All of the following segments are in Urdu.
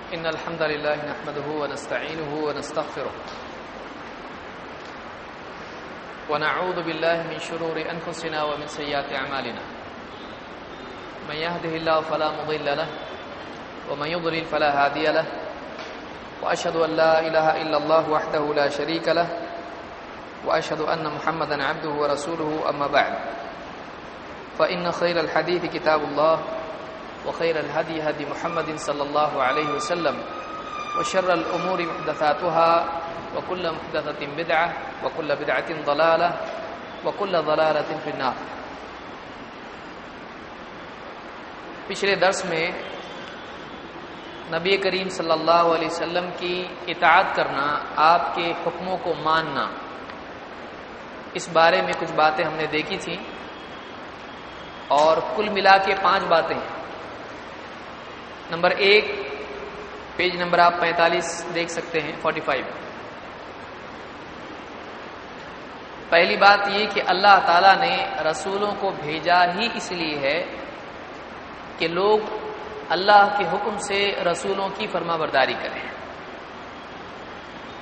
إن الحمد لله نحمده ونستعينه ونستغفره ونعوذ بالله من شرور أنفسنا ومن سيئات أعمالنا من يهده الله فلا مضل له ومن يضلل فلا هادي له وأشهد أن لا إله إلا الله وحده لا شريك له وأشهد أن محمدا عبده ورسوله أما بعد فإن خير الحديث كتاب الله وخير الهدي هدي محمد صلى الله عليه وسلم وشر الأمور محدثاتها وكل محدثة بدعة وكل بدعة ضلالة وكل ضلالة في النار. پچھلے درس میں نبی کریم صلی اللہ علیہ وسلم کی اطاعت کرنا، آپ کے حکموں کو ماننا، اس بارے میں کچھ باتیں ہم نے دیکھی تھیں اور کل ملا کے 5 باتیں ہیں. نمبر 1 پیج نمبر آپ 45 دیکھ سکتے ہیں 45. پہلی بات یہ کہ اللہ تعالیٰ نے رسولوں کو بھیجا ہی اس لیے ہے کہ لوگ اللہ کے حکم سے رسولوں کی فرما برداری کریں.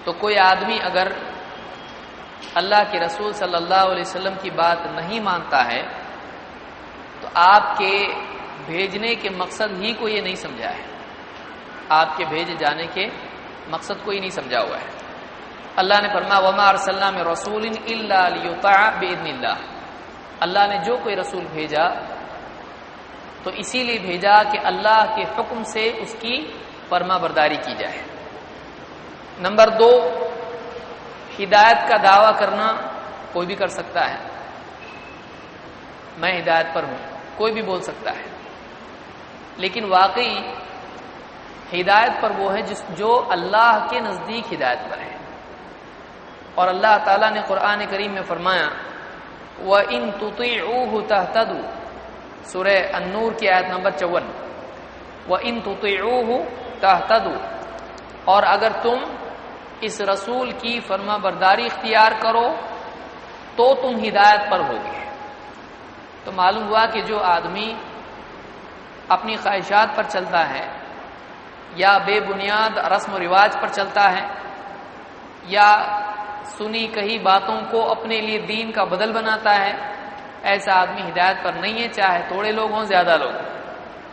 تو کوئی آدمی اگر اللہ کے رسول صلی اللہ علیہ وسلم کی بات نہیں مانتا ہے تو آپ کے بھیجنے کے مقصد ہی کو یہ نہیں سمجھا ہے، آپ کے بھیجے جانے کے مقصد کو ہی نہیں سمجھا ہوا ہے. اللہ نے فرمایا وما ارسلنا من رسول الا لیطاع باذن اللہ. اللہ نے جو کوئی رسول بھیجا تو اسی لیے بھیجا کہ اللہ کے حکم سے اس کی فرما برداری کی جائے. نمبر 2 ہدایت کا دعویٰ کرنا کوئی بھی کر سکتا ہے. میں ہدایت پر ہوں، کوئی بھی بول سکتا ہے، لیکن واقعی ہدایت پر وہ ہے جو اللہ کے نزدیک ہدایت پر ہے. اور اللہ تعالیٰ نے قرآن کریم میں فرمایا وَإِن تُطِيعُوهُ تَهْتَدُوا، سورہ النور کی آیت نمبر 54. وَإِن تُطِيعُوهُ تَهْتَدُوا، اور اگر تم اس رسول کی فرما برداری اختیار کرو تو تم ہدایت پر ہوگے. تو معلوم ہوا کہ جو آدمی اپنی خواہشات پر چلتا ہے یا بے بنیاد رسم و رواج پر چلتا ہے یا سنی کہی باتوں کو اپنے لیے دین کا بدل بناتا ہے، ایسا آدمی ہدایت پر نہیں ہے، چاہے تھوڑے لوگ ہوں زیادہ لوگ،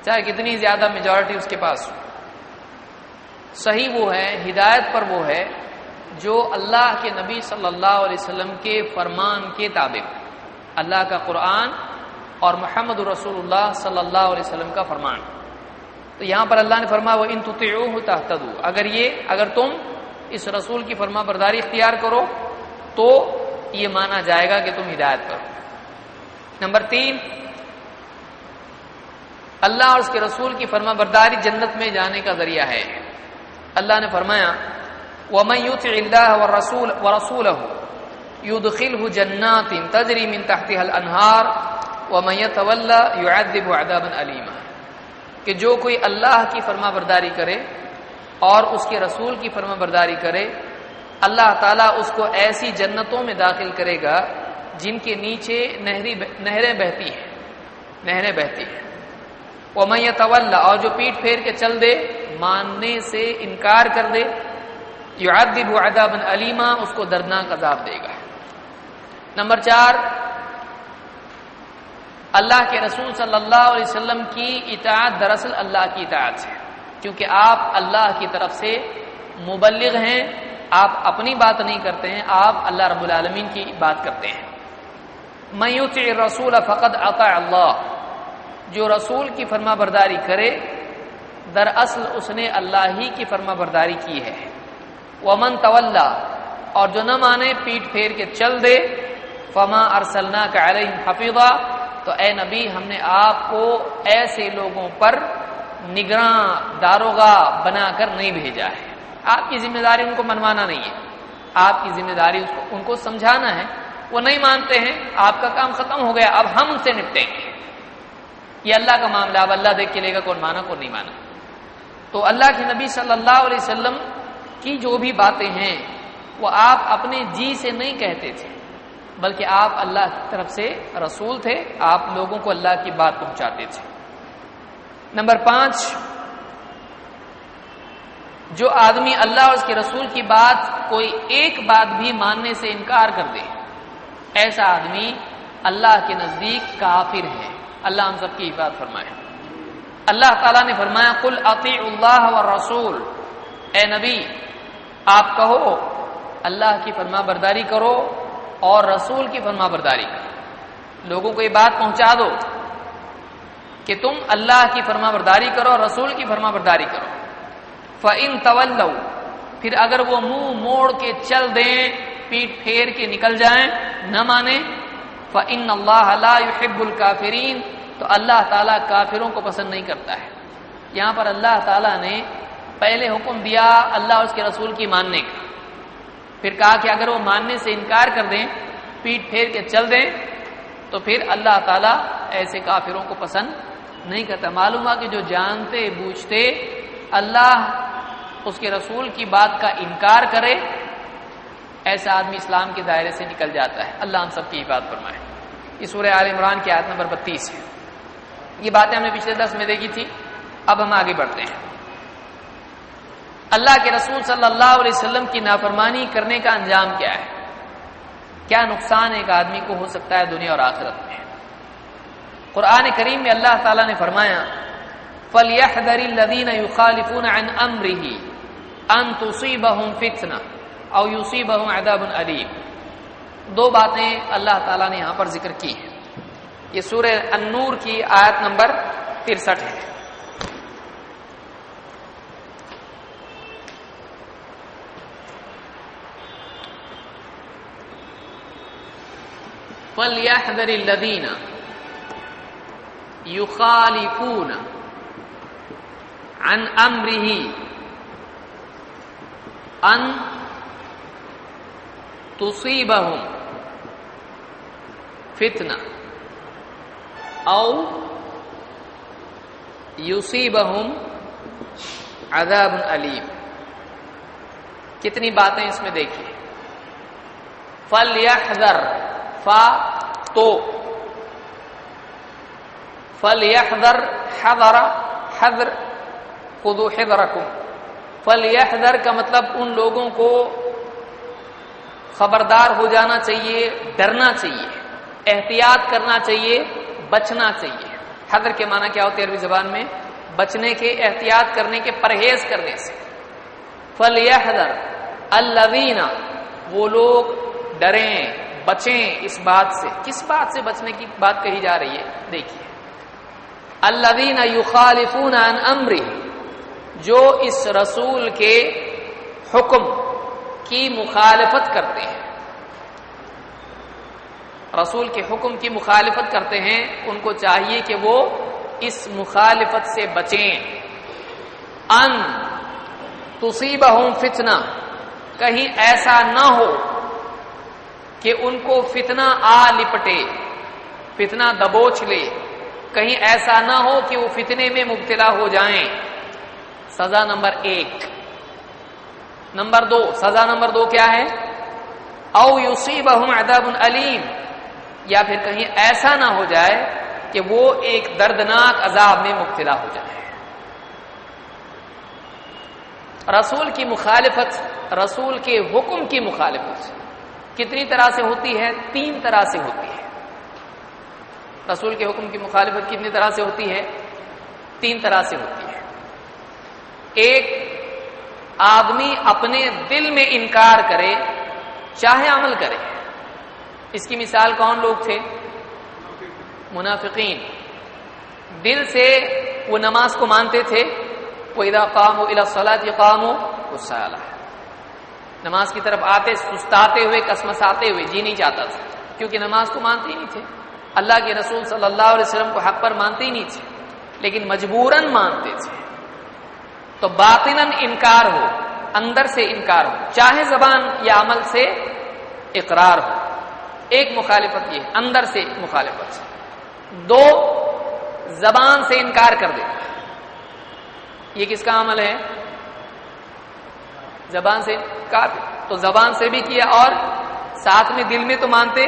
چاہے کتنی زیادہ میجورٹی اس کے پاس ہو. صحیح وہ ہے، ہدایت پر وہ ہے جو اللہ کے نبی صلی اللہ علیہ وسلم کے فرمان کے تابع، اللہ کا قرآن اور محمد رسول اللہ صلی اللہ علیہ وسلم کا فرمان. تو یہاں پر اللہ نے فرمایا وَإِن تُطِيعُوهُ تَهْتَدُوا، اگر تم اس رسول کی فرما برداری اختیار کرو تو یہ مانا جائے گا کہ تم ہدایت پر ہو. نمبر 3 اللہ اور اس کے رسول کی فرما برداری جنت میں جانے کا ذریعہ ہے. اللہ نے فرمایا وَمَن يُطِعِ اللَّهَ وَرَسُولَهُ يُدْخِلْهُ جَنَّاتٍ تَجْرِي مِن تَحْتِهَا الْأَنْهَارُ وَمَن يَتَوَلَّ يُعَذِّبْهُ عَذَابًا أَلِيمًا، کہ جو کوئی اللہ کی فرما برداری کرے اور اس کے رسول کی فرما برداری کرے، اللہ تعالیٰ اس کو ایسی جنتوں میں داخل کرے گا جن کے نیچے نہریں بہتی ہیں. وَمَن يَتَوَلَّ، اور جو پیٹ پھیر کے چل دے، ماننے سے انکار کر دے، يُعَذِّبْهُ عَذَابًا أَلِيمًا، اس کو دردناک عذاب دے گا. نمبر 4 اللہ کے رسول صلی اللہ علیہ وسلم کی اطاعت دراصل اللہ کی اطاعت ہے، کیونکہ آپ اللہ کی طرف سے مبلغ ہیں، آپ اپنی بات نہیں کرتے ہیں، آپ اللہ رب العالمین کی بات کرتے ہیں. مَن يُطِعِ الرَّسُولَ فَقَدْ أَطَاعَ اللَّهَ، جو رسول کی فرما برداری کرے دراصل اس نے اللہ ہی کی فرما برداری کی ہے. وَمَن تَوَلَّى، اور جو نہ مانے، پیٹ پھیر کے چل دے، فَمَا أَرْسَلْنَاكَ عَلَيْهِمْ حَفِيظًا، تو اے نبی ہم نے آپ کو ایسے لوگوں پر نگراں داروغہ بنا کر نہیں بھیجا ہے. آپ کی ذمہ داری ان کو منوانا نہیں ہے، آپ کی ذمہ داری ان کو سمجھانا ہے. وہ نہیں مانتے ہیں، آپ کا کام ختم ہو گیا، اب ہم ان سے نپٹیں گے. یہ اللہ کا معاملہ، اب اللہ دیکھ کے لے گا کون مانا کون نہیں مانا. تو اللہ کے نبی صلی اللہ علیہ وسلم کی جو بھی باتیں ہیں وہ آپ اپنے جی سے نہیں کہتے تھے، بلکہ آپ اللہ کی طرف سے رسول تھے، آپ لوگوں کو اللہ کی بات پہنچاتے تھے. نمبر 5 جو آدمی اللہ اور اس کے رسول کی بات کوئی ایک بات بھی ماننے سے انکار کر دے، ایسا آدمی اللہ کے نزدیک کافر ہے۔ اللہ ہم سب کی حفاظت فرمائے۔ اللہ تعالیٰ نے فرمایا قل اطیعوا اللہ والرسول، اے نبی آپ کہو اللہ کی فرما برداری کرو اور رسول کی فرما برداری کرو، لوگوں کو یہ بات پہنچا دو کہ تم اللہ کی فرما برداری کرو، رسول کی فرما برداری کرو۔ فَإِن تَوَلَّوْا، پھر اگر وہ منہ موڑ کے چل دیں، پیٹ پھیر کے نکل جائیں، نہ مانے، فَإِنَّ اللَّهَ لَا يُحِبُّ الْكَافِرِينَ، تو اللہ تعالیٰ کافروں کو پسند نہیں کرتا ہے۔ یہاں پر اللہ تعالیٰ نے پہلے حکم دیا اللہ اور اس کے رسول کی ماننے کا، پھر کہا کہ اگر وہ ماننے سے انکار کر دیں، پیٹ پھیر کے چل دیں، تو پھر اللہ تعالیٰ ایسے کافروں کو پسند نہیں کرتا۔ معلوم ہوا کہ جو جانتے بوجھتے اللہ اس کے رسول کی بات کا انکار کرے، ایسا آدمی اسلام کے دائرے سے نکل جاتا ہے۔ اللہ ہم سب کی حفاظت فرمائے۔ یہ سورہ آل عمران کی آیت نمبر 32 ہے۔ یہ باتیں ہم نے پچھلے درس میں دیکھی تھی، اب ہم آگے بڑھتے ہیں۔ اللہ کے رسول صلی اللہ علیہ وسلم کی نافرمانی کرنے کا انجام کیا ہے؟ کیا نقصان ایک آدمی کو ہو سکتا ہے دنیا اور آخرت میں؟ قرآن کریم میں اللہ تعالیٰ نے فرمایا فَلْيَحْذَرِ الَّذِينَ يُخَالِفُونَ عَنْ أَمْرِهِ أَن تُصِيبَهُمْ فِتْنَةٌ أَوْ يُصِيبَهُمْ عَذَابٌ أَلِيمٌ۔ دو باتیں اللہ تعالیٰ نے یہاں پر ذکر کی ہیں۔ یہ سورہ النور کی آیت نمبر 63 ہے۔ فَلْيَحْذَرِ الَّذِينَ يُخَالِفُونَ عَنْ أَمْرِهِ أَن تُصِيبَهُمْ فِتْنَةٌ أَوْ يُصِيبَهُمْ عَذَابٌ أَلِيمٌ۔ کتنی باتیں اس میں دیکھیے۔ فَلْيَحْذَرْ، فا تو، فَلْيَحْذَرْ حَذَرَ حَذْرَ، خُذُوا حِذْرَكُمْ۔ فَلْيَحْذَرْ کا مطلب ان لوگوں کو خبردار ہو جانا چاہیے، ڈرنا چاہیے، احتیاط کرنا چاہیے، بچنا چاہیے۔ حذر کے معنی کیا ہوتے ہیں عربی زبان میں؟ بچنے کے، احتیاط کرنے کے، پرہیز کرنے سے۔ فَلْيَحْذَرْ الَّذِينَ، وہ لوگ ڈریں، بچیں اس بات سے۔ کس بات سے بچنے کی بات کہی جا رہی ہے؟ دیکھیے، الذین یخالفون عن امرہ، جو اس رسول کے حکم کی مخالفت کرتے ہیں، رسول کے حکم کی مخالفت کرتے ہیں، ان کو چاہیے کہ وہ اس مخالفت سے بچیں۔ ان تصیبہم فتنہ، کہیں ایسا نہ ہو کہ ان کو فتنہ آ لپٹے، فتنہ دبوچ لے، کہیں ایسا نہ ہو کہ وہ فتنے میں مبتلا ہو جائیں۔ سزا نمبر 1۔ نمبر 2، سزا نمبر 2 کیا ہے؟ او یصیبہم عذاب علیم، یا پھر کہیں ایسا نہ ہو جائے کہ وہ ایک دردناک عذاب میں مبتلا ہو جائے۔ رسول کی مخالفت، رسول کے حکم کی مخالفت کتنی طرح سے ہوتی ہے؟ 3 طرح سے ہوتی ہے۔ رسول کے حکم کی مخالفت کتنی طرح سے ہوتی ہے؟ 3 طرح سے ہوتی ہے۔ ایک، آدمی اپنے دل میں انکار کرے، چاہے عمل کرے۔ اس کی مثال کون لوگ تھے؟ منافقین۔ دل سے وہ نماز کو مانتے تھے، وَإِذَا قَامُوا إِلَى الصَّلَاةِ قَامُوا كُسَالَىٰ، نماز کی طرف آتے سستاتے ہوئے، کسمساتے ہوئے، جی نہیں چاہتا تھا، کیونکہ نماز کو مانتے ہی نہیں تھے، اللہ کے رسول صلی اللہ علیہ وسلم کو حق پر مانتے ہی نہیں تھے، لیکن مجبوراً مانتے تھے۔ تو باطناً انکار ہو، اندر سے انکار ہو، چاہے زبان یا عمل سے اقرار ہو۔ ایک مخالفت یہ، اندر سے مخالفت۔ 2، زبان سے انکار کر دے۔ یہ کس کا عمل ہے؟ زبان سے انکار، تو زبان سے بھی کیا اور ساتھ میں دل میں تو مانتے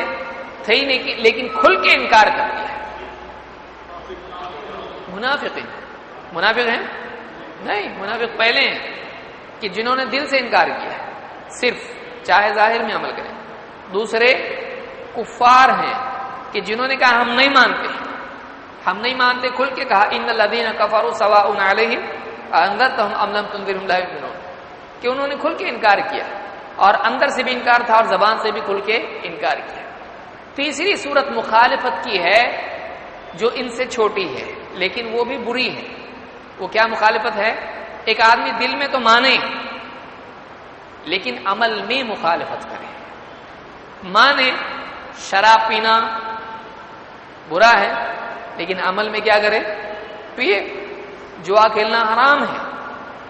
تھے ہی نہیں، لیکن کھل کے انکار کر دیا۔ منافق ہیں؟ نہیں، منافق پہلے ہیں۔ کہ جنہوں نے دل سے انکار کیا ہے صرف، چاہے ظاہر میں عمل کریں. دوسرے کفار ہیں کہ جنہوں نے کہا ہم نہیں مانتے، ہم نہیں مانتے، کھل کے کہا ان الذین کفروا سواء علیہم انذرتہم ام لم تنذرہم لا یؤمنون، کہ انہوں نے کھل کے انکار کیا اور اندر سے بھی انکار تھا اور زبان سے بھی کھل کے انکار کیا. تیسری صورت مخالفت کی ہے جو ان سے چھوٹی ہے لیکن وہ بھی بری ہے. وہ کیا مخالفت ہے؟ ایک آدمی دل میں تو مانے لیکن عمل میں مخالفت کرے. مانے شراب پینا برا ہے لیکن عمل میں کیا کرے؟ پیے. جوا کھیلنا حرام ہے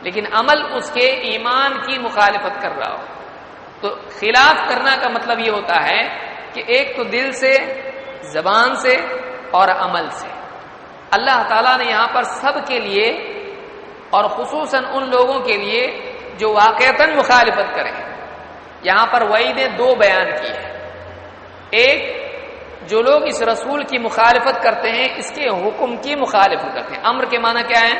لیکن عمل اس کے ایمان کی مخالفت کر رہا ہو. تو خلاف کرنا کا مطلب یہ ہوتا ہے کہ ایک تو دل سے، زبان سے اور عمل سے. اللہ تعالیٰ نے یہاں پر سب کے لیے اور خصوصاً ان لوگوں کے لیے جو واقعتاً مخالفت کریں، یہاں پر وعیدیں دو بیان کی ہے. ایک، جو لوگ اس رسول کی مخالفت کرتے ہیں اس کے حکم کی مخالفت کرتے ہیں. امر کے معنی کیا ہے؟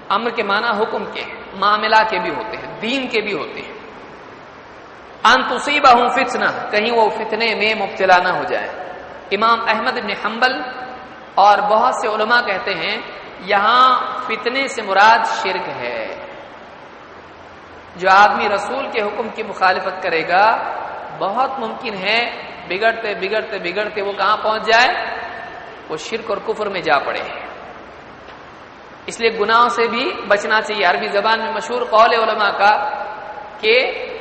امر کے معنی حکم کے، معاملہ کے بھی ہوتے ہیں، دین کے بھی ہوتے ہیں. ان تصیبہم فتنہ، کہیں وہ فتنے میں مبتلا نہ ہو جائے. امام احمد بن حنبل اور بہت سے علماء کہتے ہیں یہاں فتنے سے مراد شرک ہے. جو آدمی رسول کے حکم کی مخالفت کرے گا بہت ممکن ہے بگڑتے بگڑتے بگڑتے وہ کہاں پہنچ جائے؟ وہ شرک اور کفر میں جا پڑے. اس لیے گناہوں سے بھی بچنا چاہیے. عربی زبان میں مشہور قول علماء کا کہ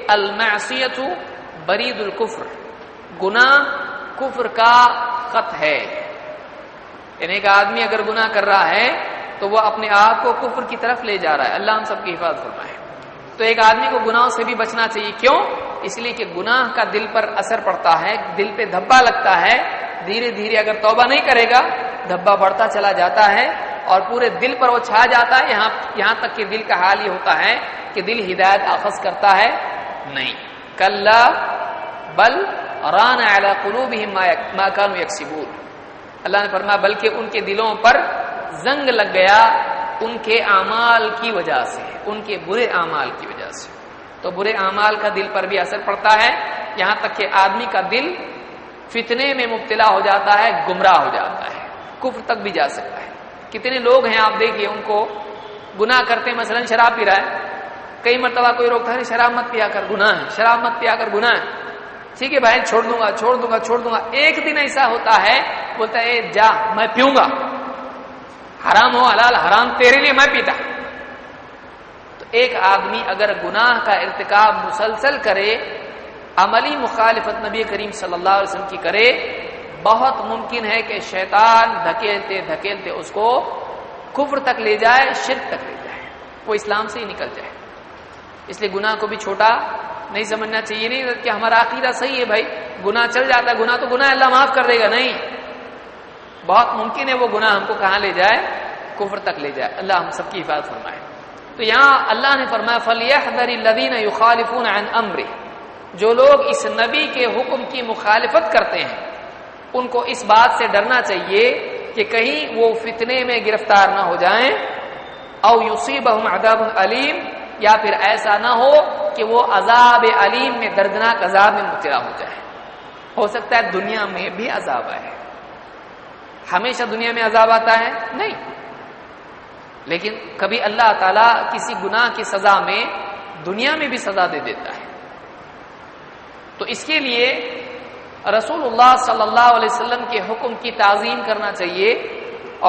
المعصیۃ برید الکفر، گناہ کفر کا خط ہے. یعنی ایک آدمی اگر گناہ کر رہا ہے تو وہ اپنے آپ کو کفر کی طرف لے جا رہا ہے. اللہ ہم سب کی حفاظت فرمائے. تو ایک آدمی کو گناہوں سے بھی بچنا چاہیے. کیوں؟ اس لیے کہ گناہ کا دل پر اثر پڑتا ہے، دل پہ دھبا لگتا ہے. دھیرے دھیرے اگر توبہ نہیں کرے گا دھبا بڑھتا چلا جاتا ہے اور پورے دل پر وہ چھا جاتا ہے. یہاں تک کہ دل کا حال یہ ہوتا ہے کہ دل ہدایت اخذ کرتا ہے نہیں. کلا بل ران علی قلوبہم ما کانوا یکسبون. اللہ نے فرمایا بلکہ ان کے دلوں پر زنگ لگ گیا ان کے اعمال کی وجہ سے، ان کے برے اعمال کی وجہ سے. تو برے اعمال کا دل پر بھی اثر پڑتا ہے یہاں تک کہ آدمی کا دل فتنے میں مبتلا ہو جاتا ہے، گمراہ ہو جاتا ہے، کفر تک بھی جا سکتا ہے. کتنے لوگ ہیں آپ دیکھیے ان کو گناہ کرتے ہیں، مثلا شراب پی رہا ہے، کئی مرتبہ کوئی روکتا ہے شراب مت پیا کر گناہ ہے، شراب مت پیا کر گناہ ہے. ٹھیک ہے بھائی چھوڑ دوں گا چھوڑ دوں گا چھوڑ دوں گا. ایک دن ایسا ہوتا ہے بولتا ہے جا میں پیوں گا، حرام ہو حلال حرام تیرے لیے میں پیتا. تو ایک آدمی اگر گناہ کا ارتکاب مسلسل کرے، عملی مخالفت نبی کریم صلی اللہ علیہ وسلم کی کرے، بہت ممکن ہے کہ شیطان دھکیلتے دھکیلتے اس کو کفر تک لے جائے، شرک تک لے جائے، وہ اسلام سے ہی نکل جائے. اس لیے گناہ کو بھی چھوٹا نہیں سمجھنا چاہیے. نہیں کہ ہمارا عقیدہ صحیح ہے بھائی گناہ چل جاتا ہے، گناہ تو گناہ اللہ معاف کر دے گا. نہیں، بہت ممکن ہے وہ گناہ ہم کو کہاں لے جائے؟ کفر تک لے جائے. اللہ ہم سب کی حفاظت فرمائے. تو یہاں اللہ نے فرمایا فَلْيَحْذَرِ الَّذِينَ يُخَالِفُونَ عَنْ أَمْرِهِ، جو لوگ اس نبی کے حکم کی مخالفت کرتے ہیں ان کو اس بات سے ڈرنا چاہیے کہ کہیں وہ فتنے میں گرفتار نہ ہو جائیں، او یصیبہم عذاب علیم، یا پھر ایسا نہ ہو کہ وہ عذاب علیم میں، دردناک عذاب میں مبتلا ہو جائے. ہو سکتا ہے دنیا میں بھی عذاب آئے. ہمیشہ دنیا میں عذاب آتا ہے؟ نہیں، لیکن کبھی اللہ تعالیٰ کسی گناہ کی سزا میں دنیا میں بھی سزا دے دیتا ہے. تو اس کے لیے رسول اللہ صلی اللہ علیہ وسلم کے حکم کی تعظیم کرنا چاہیے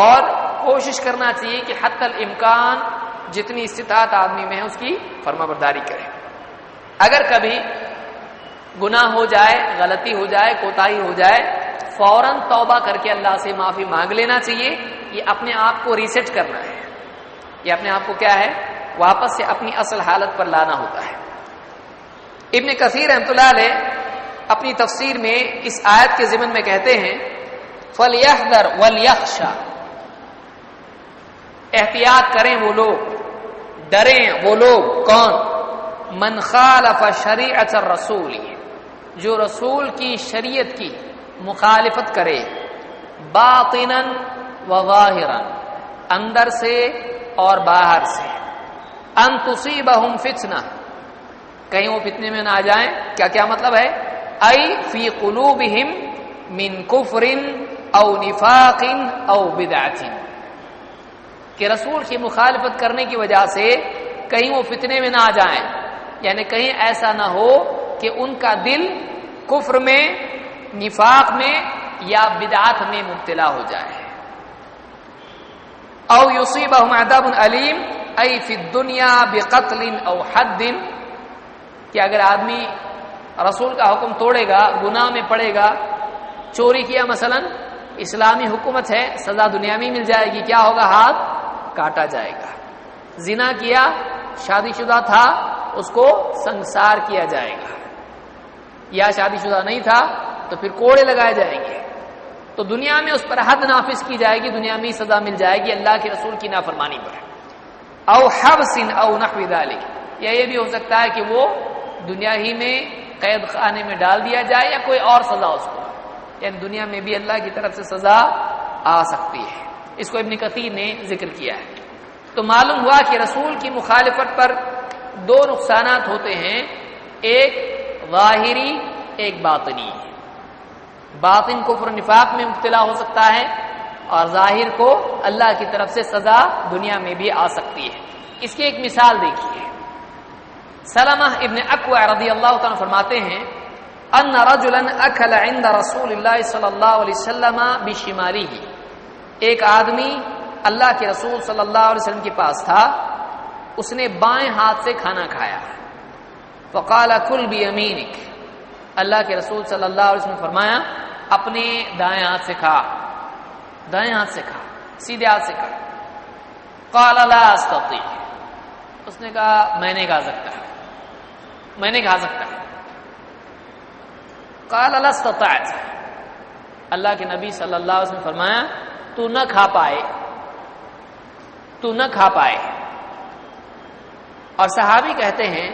اور کوشش کرنا چاہیے کہ حتی الامکان جتنی استطاعت آدمی میں ہے اس کی فرما برداری کرے. اگر کبھی گناہ ہو جائے، غلطی ہو جائے، کوتاہی ہو جائے، فوراً توبہ کر کے اللہ سے معافی مانگ لینا چاہیے. یہ اپنے آپ کو ریسیٹ کرنا ہے، یہ اپنے آپ کو کیا ہے؟ واپس سے اپنی اصل حالت پر لانا ہوتا ہے. ابن کثیر رحمۃ اللہ علیہ اپنی تفسیر میں اس آیت کے ضمن میں کہتے ہیں فَلْيَحْذَرْ وَلْيَخْشَى، احتیاط کریں وہ لوگ، ڈریں وہ لوگ. کون؟ من خالف شریعت الرسول، جو رسول کی شریعت کی مخالفت کرے، باطنا و ظاہرا، اندر سے اور باہر سے، ان تصیبہم فتنہ، کہیں وہ فتنے میں نہ آ جائیں. کیا مطلب ہے؟ ای فی قلوبہم من کفر او نفاق او بدعت، کہ رسول کی مخالفت کرنے کی وجہ سے کہیں وہ فتنے میں نہ آ جائیں، یعنی کہیں ایسا نہ ہو کہ ان کا دل کفر میں، نفاق میں یا بدعت میں مبتلا ہو جائے. او یصیبہم عذاب علیم ای فی الدنیا بقتل او حد، کہ اگر آدمی رسول کا حکم توڑے گا، گناہ میں پڑے گا، چوری کیا مثلا، اسلامی حکومت ہے، سزا دنیا میں مل جائے گی، کیا ہوگا؟ ہاتھ کاٹا جائے گا. زنا کیا، شادی شدہ تھا، اس کو سنسار کیا جائے گا، یا شادی شدہ نہیں تھا تو پھر کوڑے لگائے جائیں گے. تو دنیا میں اس پر حد نافذ کی جائے گی، دنیا میں سزا مل جائے گی اللہ کے رسول کی نافرمانی پر. او حبس او نحو ذلک، یا یہ بھی ہو سکتا ہے کہ وہ دنیا ہی میں قید خانے میں ڈال دیا جائے یا کوئی اور سزا اس کو، یعنی دنیا میں بھی اللہ کی طرف سے سزا آ سکتی ہے. اس کو ابن کثیر نے ذکر کیا ہے. تو معلوم ہوا کہ رسول کی مخالفت پر دو نقصانات ہوتے ہیں، ایک ظاہری، ایک باطنی. باطن کفر نفاق میں مبتلا ہو سکتا ہے، اور ظاہر کو اللہ کی طرف سے سزا دنیا میں بھی آ سکتی ہے. اس کی ایک مثال دیکھیے. سلمہ ابن اکوع رضی اللہ تعالیٰ فرماتے ہیں ان رجلا اکل عند رسول اللہ صلی اللہ علیہ وسلم بشماله، ایک آدمی اللہ کے رسول صلی اللہ علیہ وسلم کے پاس تھا، اس نے بائیں ہاتھ سے کھانا کھایا. فقال کل بیمینک، اللہ کے رسول صلی اللہ علیہ وسلم نے فرمایا اپنے دائیں ہاتھ سے کھا، دائیں ہاتھ سے کھا، سیدھے ہاتھ سے کھا. قال لا استطيع، اس نے کہا میں نہیں کھا سکتا، میں نہیں کھا سکتا. قال لا استطعت، اللہ کے نبی صلی اللہ علیہ وسلم نے فرمایا تو نہ کھا پائے، تو نہ کھا پائے. اور صحابی کہتے ہیں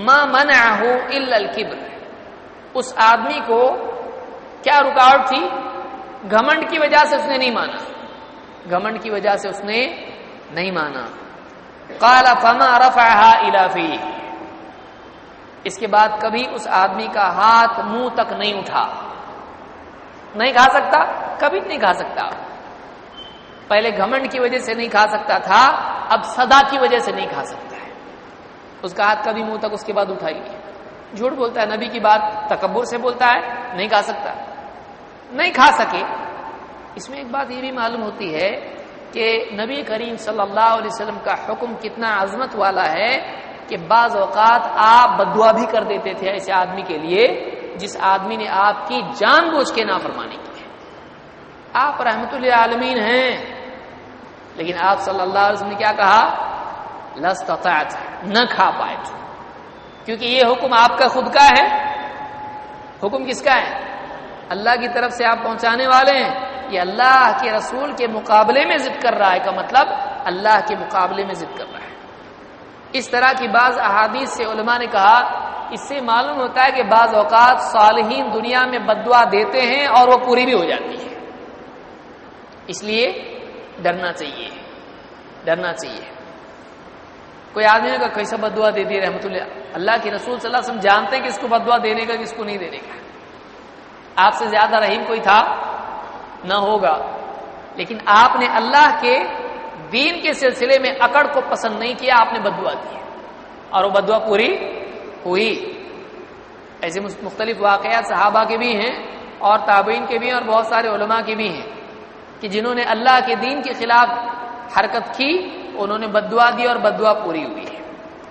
ما منعه الا الكبر، اس آدمی کو کیا رکاوٹ تھی؟ گھمنڈ کی وجہ سے اس نے نہیں مانا، گھمنڈ کی وجہ سے اس نے نہیں مانا. قال فما رفعها الى فيه، اس کے بعد کبھی اس آدمی کا ہاتھ منہ تک نہیں اٹھا. نہیں کھا سکتا، کبھی نہیں کھا سکتا. پہلے گھمنڈ کی وجہ سے نہیں کھا سکتا تھا، اب صدا کی وجہ سے نہیں کھا سکتا ہے. اس کا ہاتھ کبھی منہ تک اس کے بعد اٹھائی نہیں. جھوٹ بولتا ہے، نبی کی بات تکبر سے بولتا ہے، نہیں کھا سکتا، نہیں کھا سکے. اس میں ایک بات یہ بھی معلوم ہوتی ہے کہ نبی کریم صلی اللہ علیہ وسلم کا حکم کتنا عظمت والا ہے کہ بعض اوقات آپ بددعا بھی کر دیتے تھے ایسے آدمی کے لیے جس آدمی نے آپ کی جان بوجھ کے نافرمانی کی ہے. آپ رحمت للعالمین ہیں، لیکن آپ صلی اللہ علیہ وسلم نے کیا کہا؟ لاستطعت، نہ کھا پائے تو. کیونکہ یہ حکم آپ کا خود کا ہے. حکم کس کا ہے؟ اللہ کی طرف سے آپ پہنچانے والے ہیں. یہ اللہ کے رسول کے مقابلے میں ضد کر رہا ہے کا مطلب اللہ کے مقابلے میں ضد کر رہا ہے. اس طرح کی بعض احادیث سے علماء نے کہا اس سے معلوم ہوتا ہے کہ بعض اوقات صالحین دنیا میں بددعا دیتے ہیں اور وہ پوری بھی ہو جاتی ہے. اس لیے ڈرنا چاہیے، ڈرنا چاہیے. کوئی آدمی نے کہا کیسا بددعا دے دی رحمت اللہ کے رسول صلی اللہ علیہ وسلم جانتے ہیں کس کو بددعا دینے کا کس کو نہیں دینے کا. آپ سے زیادہ رحیم کوئی تھا نہ ہوگا، لیکن آپ نے اللہ کے دین کے سلسلے میں اکڑ کو پسند نہیں کیا، آپ نے بددعا دی اور وہ بددعا پوری ہوئی. ایسے مختلف واقعات صحابہ کے بھی ہیں اور تابعین کے بھی ہیں اور بہت سارے علماء کے بھی ہیں کہ جنہوں نے اللہ کے دین کے خلاف حرکت کی، انہوں نے بددعا دی اور بددعا پوری ہوئی ہے.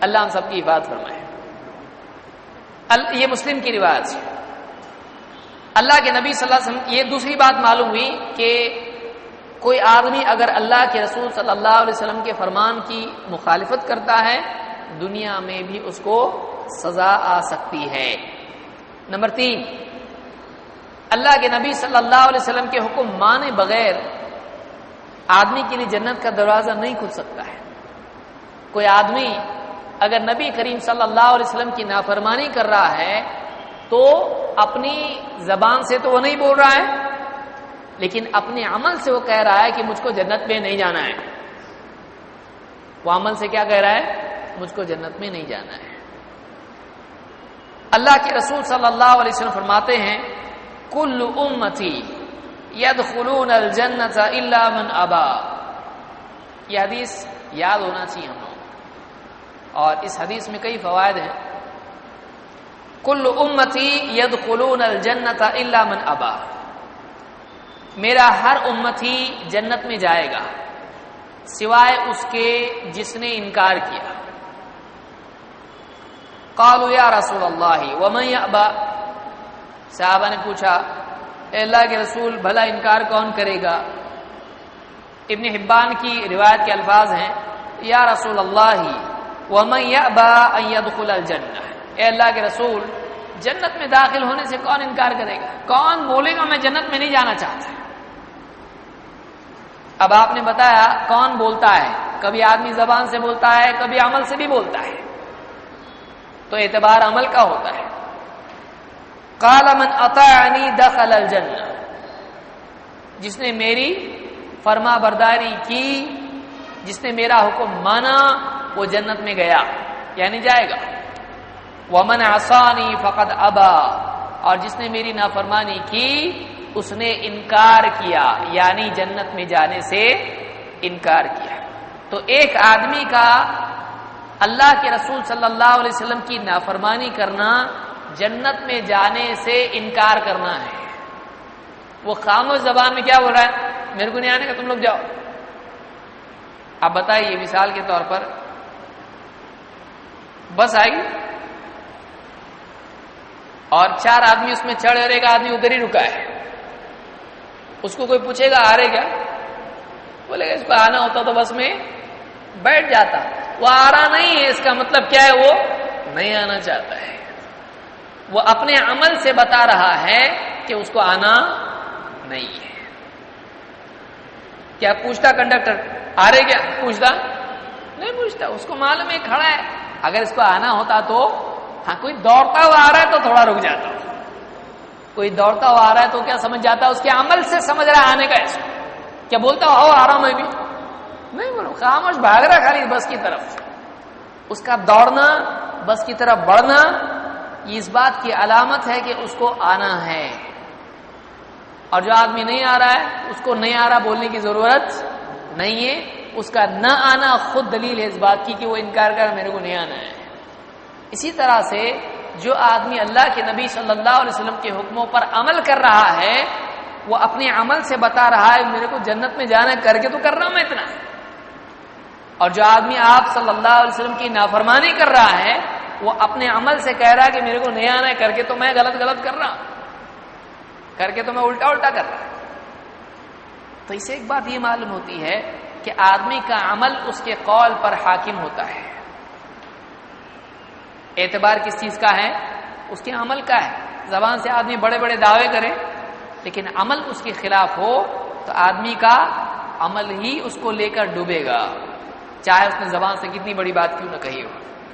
اللہ ہم سب کی حفاظت فرمائے. یہ مسلم کی روایت ہے. اللہ کے نبی صلی اللہ علیہ وسلم، یہ دوسری بات معلوم ہوئی کہ کوئی آدمی اگر اللہ کے رسول صلی اللہ علیہ وسلم کے فرمان کی مخالفت کرتا ہے دنیا میں بھی اس کو سزا آ سکتی ہے. نمبر 3، اللہ کے نبی صلی اللہ علیہ وسلم کے حکم مانے بغیر آدمی کے لیے جنت کا دروازہ نہیں کھل سکتا ہے. کوئی آدمی اگر نبی کریم صلی اللہ علیہ وسلم کی نافرمانی کر رہا ہے تو اپنی زبان سے تو وہ نہیں بول رہا ہے، لیکن اپنے عمل سے وہ کہہ رہا ہے کہ مجھ کو جنت میں نہیں جانا ہے. وہ عمل سے کیا کہہ رہا ہے؟ مجھ کو جنت میں نہیں جانا ہے۔ اللہ کے رسول صلی اللہ علیہ وسلم فرماتے ہیں کل امتی یدخلون الجنۃ الا من ابا۔ یہ حدیث یاد ہونا چاہیے ہم لوگ، اور اس حدیث میں کئی فوائد ہیں۔ کل امتی یدخلون الجنۃ الا من ابا، میرا ہر امتی جنت میں جائے گا سوائے اس کے جس نے انکار کیا۔ قالوا یا رسول اللہ ومن یأبا، صحابہ نے پوچھا اے اللہ کے رسول بھلا انکار کون کرے گا؟ ابن حبان کی روایت کے الفاظ ہیں یا رسول اللہ ومن یأبا ان يدخل الجنہ، اے اللہ کے رسول جنت میں داخل ہونے سے کون انکار کرے گا؟ کون بولے گا میں جنت میں نہیں جانا چاہتا؟ اب آپ نے بتایا کون بولتا ہے، کبھی آدمی زبان سے بولتا ہے، کبھی عمل سے بھی بولتا ہے، تو اعتبار عمل کا ہوتا ہے۔ قال من اطاعنی دخل الجنہ، جس نے میری فرما برداری کی، جس نے میرا حکم مانا، وہ جنت میں گیا یعنی جائے گا۔ ومن عصانی فقد ابا، اور جس نے میری نافرمانی کی اس نے انکار کیا یعنی جنت میں جانے سے انکار کیا۔ تو ایک آدمی کا اللہ کے رسول صلی اللہ علیہ وسلم کی نافرمانی کرنا جنت میں جانے سے انکار کرنا ہے۔ وہ خاموش زبان میں کیا بول رہا ہے؟ میرے کو نہیں آنے کا، تم لوگ جاؤ۔ آپ بتائیے مثال کے طور پر بس آئی اور 4 آدمی اس میں چڑھے اور ایک آدمی ادھر ہی رکا ہے، اس کو کوئی پوچھے گا آ رہے کیا؟ بولے گا اس کو آنا ہوتا تو بس میں بیٹھ جاتا۔ وہ آ رہا نہیں ہے، اس کا مطلب کیا ہے؟ وہ نہیں آنا چاہتا ہے۔ وہ اپنے عمل سے بتا رہا ہے کہ اس کو آنا نہیں ہے۔ کیا پوچھتا کنڈکٹر آ رہے کیا؟ پوچھتا نہیں، پوچھتا، اس کو معلوم ہے کھڑا ہے۔ اگر اس کو آنا ہوتا تو ہاں، کوئی دوڑتا ہوا آ رہا ہے تو تھوڑا رک جاتا، کوئی دوڑتا ہوا آ رہا ہے تو کیا سمجھ جاتا، اس کے عمل سے سمجھ رہا ہے آنے کا۔ اس کیا بولتا ہو آ رہا میں بھی نہیں، بولو خاموش بھاگ رہا خالی بس کی طرف۔ اس کا دوڑنا، بس کی طرف بڑھنا، یہ اس بات کی علامت ہے کہ اس کو آنا ہے۔ اور جو آدمی نہیں آ رہا ہے اس کو نہیں آ رہا بولنے کی ضرورت نہیں ہے، اس کا نہ آنا خود دلیل ہے اس بات کی کہ وہ انکار کر میرے کو نہیں آنا ہے۔ اسی طرح سے جو آدمی اللہ کے نبی صلی اللہ علیہ وسلم کے حکموں پر عمل کر رہا ہے، وہ اپنے عمل سے بتا رہا ہے میرے کو جنت میں جانا ہے، کر کے تو کر رہا ہوں میں اتنا۔ اور جو آدمی آپ صلی اللہ علیہ وسلم کی نافرمانی کر رہا ہے، وہ اپنے عمل سے کہہ رہا ہے کہ میرے کو نہیں آنا ہے، کر کے تو میں غلط کر رہا ہوں، کر کے تو میں الٹا کر رہا ہوں۔ تو اسے ایک بات یہ معلوم ہوتی ہے کہ آدمی کا عمل اس کے قول پر حاکم ہوتا ہے۔ اعتبار کس چیز کا ہے؟ اس کے عمل کا ہے۔ زبان سے آدمی بڑے بڑے دعوے کرے لیکن عمل اس کے خلاف ہو تو آدمی کا عمل ہی اس کو لے کر ڈوبے گا، چاہے اس نے زبان سے کتنی بڑی بات کیوں نہ کہی ہو۔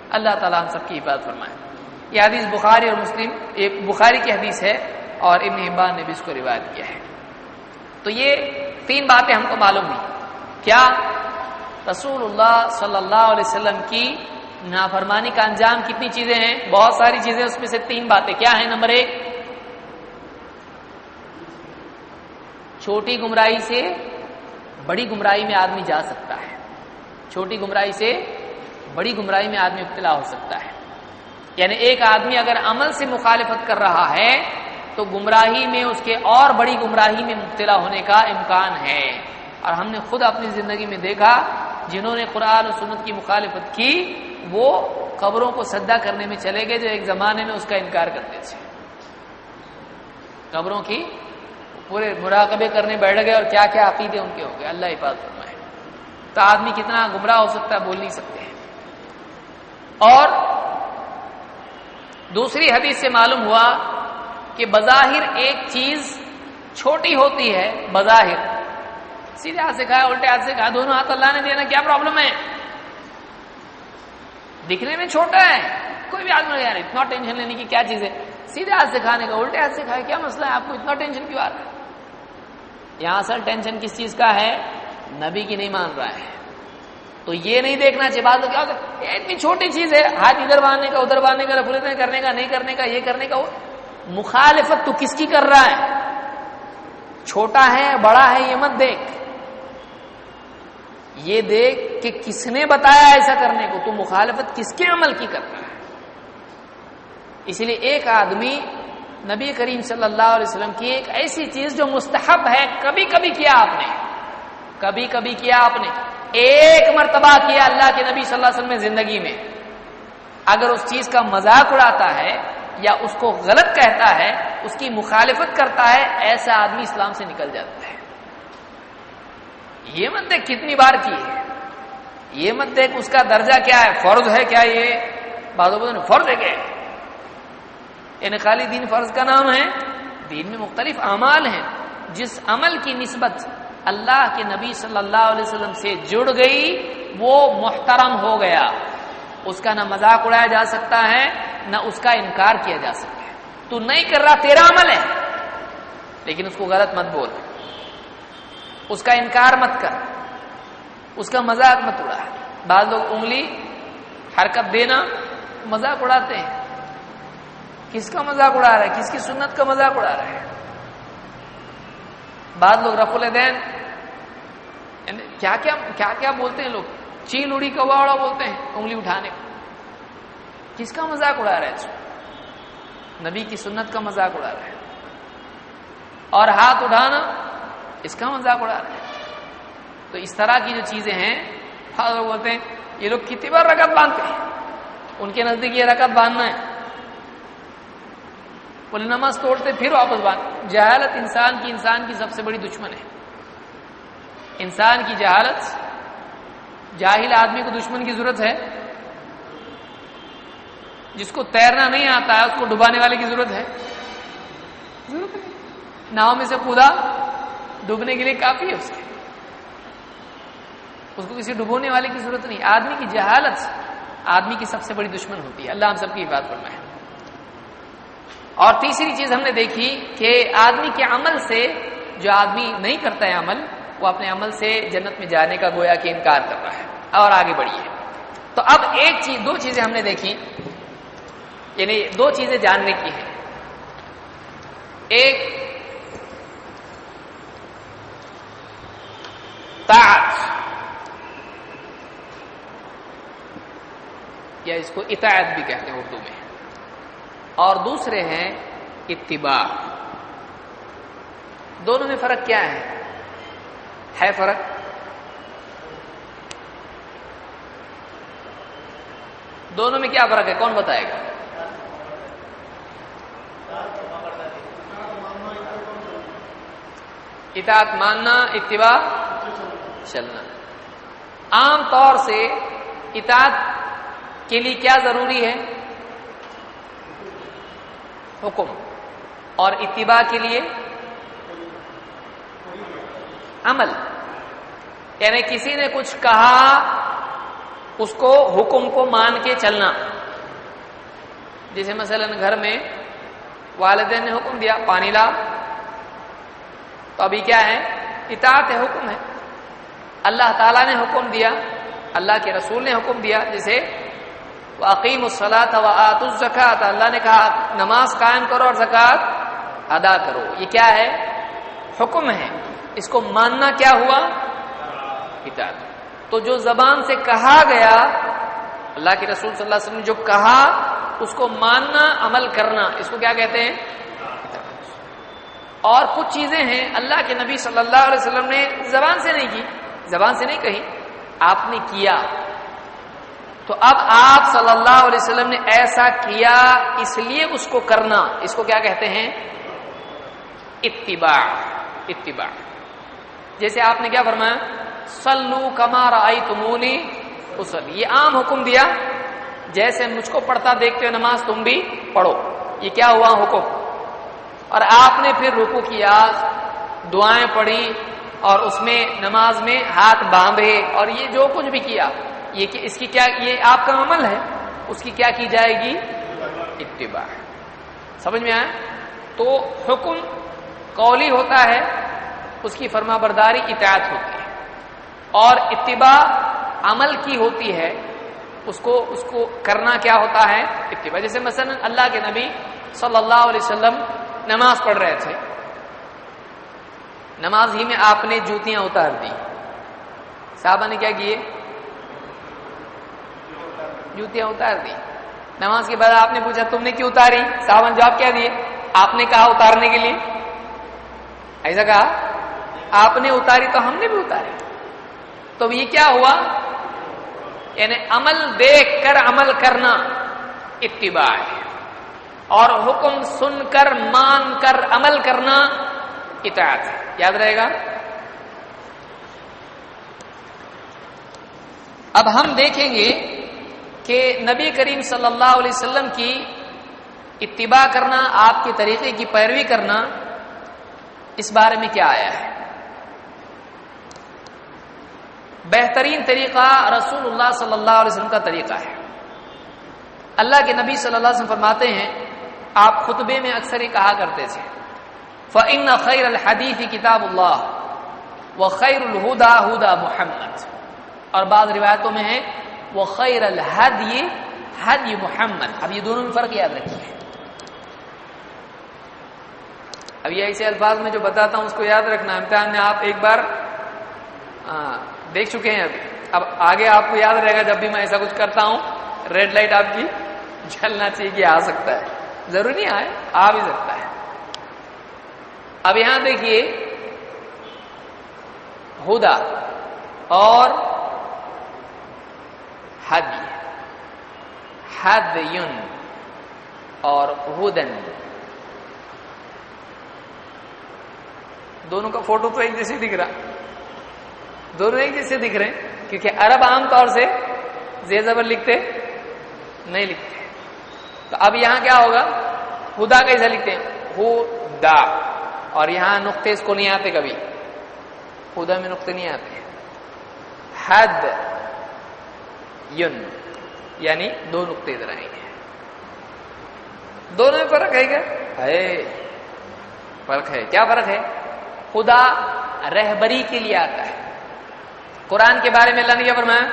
اللہ تعالیٰ ہم سب کی حفاظت فرمائے۔ یہ حدیث بخاری اور مسلم، ایک بخاری کی حدیث ہے اور ابن حبان نے بھی اس کو روایت کیا ہے۔ تو یہ 3 باتیں ہم کو معلوم ہوئی۔ کیا؟ رسول اللہ صلی اللہ علیہ وسلم کی نافرمانی کا انجام کتنی چیزیں ہیں؟ بہت ساری چیزیں، اس میں سے 3 باتیں کیا ہیں؟ نمبر 1، چھوٹی گمراہی سے بڑی گمراہی میں آدمی جا سکتا ہے، چھوٹی گمراہی سے بڑی گمراہی میں آدمی مبتلا ہو سکتا ہے۔ یعنی ایک آدمی اگر عمل سے مخالفت کر رہا ہے تو گمراہی میں اس کے اور بڑی گمراہی میں مبتلا ہونے کا امکان ہے۔ اور ہم نے خود اپنی زندگی میں دیکھا جنہوں نے قرآن و سنت کی مخالفت کی وہ قبروں کو سجدہ کرنے میں چلے گئے جو ایک زمانے میں اس کا انکار کرتے تھے، قبروں کی پورے مراقبے کرنے بیٹھ گئے اور کیا کیا عقیدے ان کے ہو گئے۔ اللہ حفاظت فرمائے۔ تو آدمی کتنا گمراہ ہو سکتا ہے بول نہیں سکتے ہیں۔ اور دوسری حدیث سے معلوم ہوا کہ بظاہر ایک چیز چھوٹی ہوتی ہے، بظاہر سیدھے ہاتھ سے کھایا الٹے ہاتھ سے کھایا، دونوں ہاتھ اللہ نے دینا، کیا پرابلم ہے؟ دکھنے میں چھوٹا ہے، کوئی بھی آدمی یار اتنا ٹینشن لینے کی کیا چیز ہے؟ سیدھے ہاتھ سے کھانے کا، الٹے ہاتھ سے کھائے، کیا مسئلہ ہے؟ آپ کو اتنا ٹینشن کیوں آ رہا ہے؟ یہاں اصل ٹینشن کس چیز کا ہے؟ نبی کی نہیں مان رہا ہے، تو یہ نہیں دیکھنا چاہیے بعد میں کیا ہوتا ہے اتنی چھوٹی چیز ہے، ہاتھ ادھر باندھنے کا ادھر باندھنے کا رفلتیں کرنے کا نہیں کرنے کا یہ کرنے کا، وہ مخالفت تو کس کی کر رہا ہے؟ چھوٹا ہے بڑا ہے یہ مت دیکھ، یہ دیکھ کہ کس نے بتایا ایسا کرنے کو، تو مخالفت کس کے عمل کی کر رہا ہے۔ اس لیے ایک آدمی نبی کریم صلی اللہ علیہ وسلم کی ایک ایسی چیز جو مستحب ہے، کبھی کبھی کیا آپ نے، کبھی کبھی کیا آپ نے، ایک مرتبہ کیا اللہ کے نبی صلی اللہ علیہ وسلم نے زندگی میں، اگر اس چیز کا مذاق اڑاتا ہے یا اس کو غلط کہتا ہے، اس کی مخالفت کرتا ہے، ایسا آدمی اسلام سے نکل جاتا ہے۔ یہ مت دیکھ کتنی بار کی ہے، یہ مت دیکھ اس کا درجہ کیا ہے، فرض ہے کیا، یہ بعضوں نے فرض ہے کیا، یعنی خالی دین فرض کا نام ہے؟ دین میں مختلف اعمال ہیں، جس عمل کی نسبت اللہ کے نبی صلی اللہ علیہ وسلم سے جڑ گئی وہ محترم ہو گیا، اس کا نہ مذاق اڑایا جا سکتا ہے نہ اس کا انکار کیا جا سکتا ہے۔ تو نہیں کر رہا، تیرا عمل ہے، لیکن اس کو غلط مت بول، اس کا انکار مت کر، اس کا مذاق مت اڑا۔ بعض لوگ انگلی حرکت دینا مذاق اڑاتے ہیں، کس کا مذاق اڑا رہا ہے، کس کی سنت کا مذاق اڑا رہا ہے۔ بعض لوگ رفع الیدین کیا کیا بولتے ہیں، لوگ چیل اڑی کوا اڑا بولتے ہیں انگلی اٹھانے کو، کس کا مذاق اڑا رہا ہے؟ اس نبی کی سنت کا مذاق اڑا رہا ہے۔ اور ہاتھ اٹھانا اس کا مذاق اڑا رہا ہے۔ تو اس طرح کی جو چیزیں ہیں، لوگ بولتے ہیں یہ لوگ کتنی بار رکعت باندھتے ہیں، ان کے نزدیک یہ رکعت باندھنا ہے، بولے نماز توڑتے پھر واپس باندھ۔ جہالت انسان کی سب سے بڑی دشمن ہے، انسان کی جہالت۔ جاہل آدمی کو دشمن کی ضرورت ہے؟ جس کو تیرنا نہیں آتا ہے اس کو ڈبانے والے کی ضرورت ہے؟ ضرورت نہیں۔ ناؤ میں سے کودا ڈوبنے کے لیے کافی ہے، اس کو کسی ڈبونے والے کی ضرورت نہیں۔ آدمی کی جہالت آدمی کی سب سے بڑی دشمن ہوتی ہے۔ اللہ ہم سب کی حفاظت فرمائے۔ اور تیسری چیز ہم نے دیکھی کہ آدمی کے عمل سے، جو آدمی نہیں کرتا ہے عمل، وہ اپنے عمل سے جنت میں جانے کا گویا کہ انکار کر رہا ہے۔ اور آگے بڑھیے، تو اب دو چیزیں ہم نے دیکھی، یعنی دو چیزیں جاننے کی ہیں۔ ایک طاعت، یا اس کو اطاعت بھی کہتے ہیں اردو میں، اور دوسرے ہیں اتباع۔ دونوں میں فرق کیا ہے فرق؟ دونوں میں کیا فرق ہے، کون بتائے گا؟ اطاعت ماننا، اتباع چلنا۔ عام طور سے اطاعت کے لیے کیا ضروری ہے؟ حکم، اور اتباع کے لیے عمل، یعنی کسی نے کچھ کہا اس کو حکم کو مان کے چلنا۔ جیسے مثلا گھر میں والدین نے حکم دیا پانی لا، تو ابھی کیا ہے؟ اطاعت ہے، حکم ہے۔ اللہ تعالیٰ نے حکم دیا، اللہ کے رسول نے حکم دیا، جیسے وَأَقِيمُوا الصَّلَاةَ وَآتُوا الزَّكَاةَ، اللہ نے کہا نماز قائم کرو اور زکوٰۃ ادا کرو، یہ کیا ہے؟ حکم ہے۔ اس کو ماننا کیا ہوا؟ اطاعت۔ تو جو زبان سے کہا گیا، اللہ کے رسول صلی اللہ علیہ وسلم نے جو کہا اس کو ماننا، عمل کرنا، اس کو کیا کہتے ہیں؟ اور کچھ چیزیں ہیں اللہ کے نبی صلی اللہ علیہ وسلم نے زبان سے نہیں کی، زبان سے نہیں کہی، آپ نے کیا، تو اب آپ صلی اللہ علیہ وسلم نے ایسا کیا اس لیے اس کو کرنا، اس کو کیا کہتے ہیں؟ اتباع۔ اتباع جیسے آپ نے کیا فرمایا؟ صلو کما رأیتمونی اصلی، یہ عام حکم دیا، جیسے مجھ کو پڑھتا دیکھتے ہو نماز تم بھی پڑھو، یہ کیا ہوا؟ حکم۔ اور آپ نے پھر رکوع کیا، دعائیں پڑھی، اور اس میں نماز میں ہاتھ باندھے، اور یہ جو کچھ بھی کیا، یہ کہ اس کی کیا، یہ آپ کا عمل ہے، اس کی کیا کی جائے گی؟ اتباع۔ سمجھ میں آیا؟ تو حکم قولی ہوتا ہے، اس کی فرما برداری اطاعت ہوتی ہے، اور اتباع عمل کی ہوتی ہے اس کو کرنا کیا ہوتا ہے؟ اتباع. جیسے مثلا اللہ کے نبی صلی اللہ علیہ وسلم نماز پڑھ رہے تھے، نماز ہی میں آپ نے جوتیاں اتار دی. صحابہ نے کیا کیے؟ جوتیاں اتار دی. نماز کے بعد آپ نے پوچھا تم نے کیوں اتاری؟ صحابہ نے جواب کیا دیے؟ آپ نے کہا اتارنے کے لیے. ایسا کہا آپ نے اتاری تو ہم نے بھی اتاری. تو یہ کیا ہوا؟ یعنی عمل دیکھ کر عمل کرنا اتباع ہے، اور حکم سن کر مان کر عمل کرنا اطاعت ہے. یاد رہے گا. اب ہم دیکھیں گے کہ نبی کریم صلی اللہ علیہ وسلم کی اتباع کرنا، آپ کے طریقے کی پیروی کرنا، اس بارے میں کیا آیا ہے. بہترین طریقہ رسول اللہ صلی اللہ علیہ وسلم کا طریقہ ہے. اللہ کے نبی صلی اللہ علیہ وسلم فرماتے ہیں، آپ خطبے میں اکثر ہی کہا کرتے تھے فَإِنَّ خَيْرَ الْحَدِيثِ كِتَابُ اللَّهِ وَخَيْرُ الْهُدَى هُدَى مُحَمَّدٍ. اور بعض روایتوں میں ہے وَخَيْرَ الْهَدْيِ هَدْيُ مُحَمَّدٍ. اب یہ دونوں میں فرق یاد رکھیے. اب یہ ایسے الفاظ میں جو بتاتا ہوں اس کو یاد رکھنا. امتحان میں آپ ایک بار دیکھ چکے ہیں. اب آگے آپ کو یاد رہے گا جب بھی میں ایسا کچھ کرتا ہوں ریڈ لائٹ آپ کی جلنا چاہیے کہ آ سکتا ہے. ضروری نہیں آئے، آ بھی سکتا ہے. اب یہاں دیکھیے ہدا اور ہدی، ہدیٌ اور ہدن، دونوں کا فوٹو تو ایک جیسے دکھ رہا، دونوں ایک جیسے دکھ رہے ہیں کیونکہ عرب عام طور سے زیر زبر لکھتے نہیں لکھتے. تو اب یہاں کیا ہوگا؟ ہدا کیسا لکھتے ہیں؟ ہدا. اور یہاں نقطے اس کو نہیں آتے، کبھی ہدا میں نقطے نہیں آتے. حد یون یعنی دو نقطے ادھر آئیں گے. دونوں میں فرق ہے کیا؟ ہے فرق ہے. کیا فرق ہے؟ خدا رہبری کے لیے آتا ہے. قرآن کے بارے میں اللہ نے کیا فرمایا؟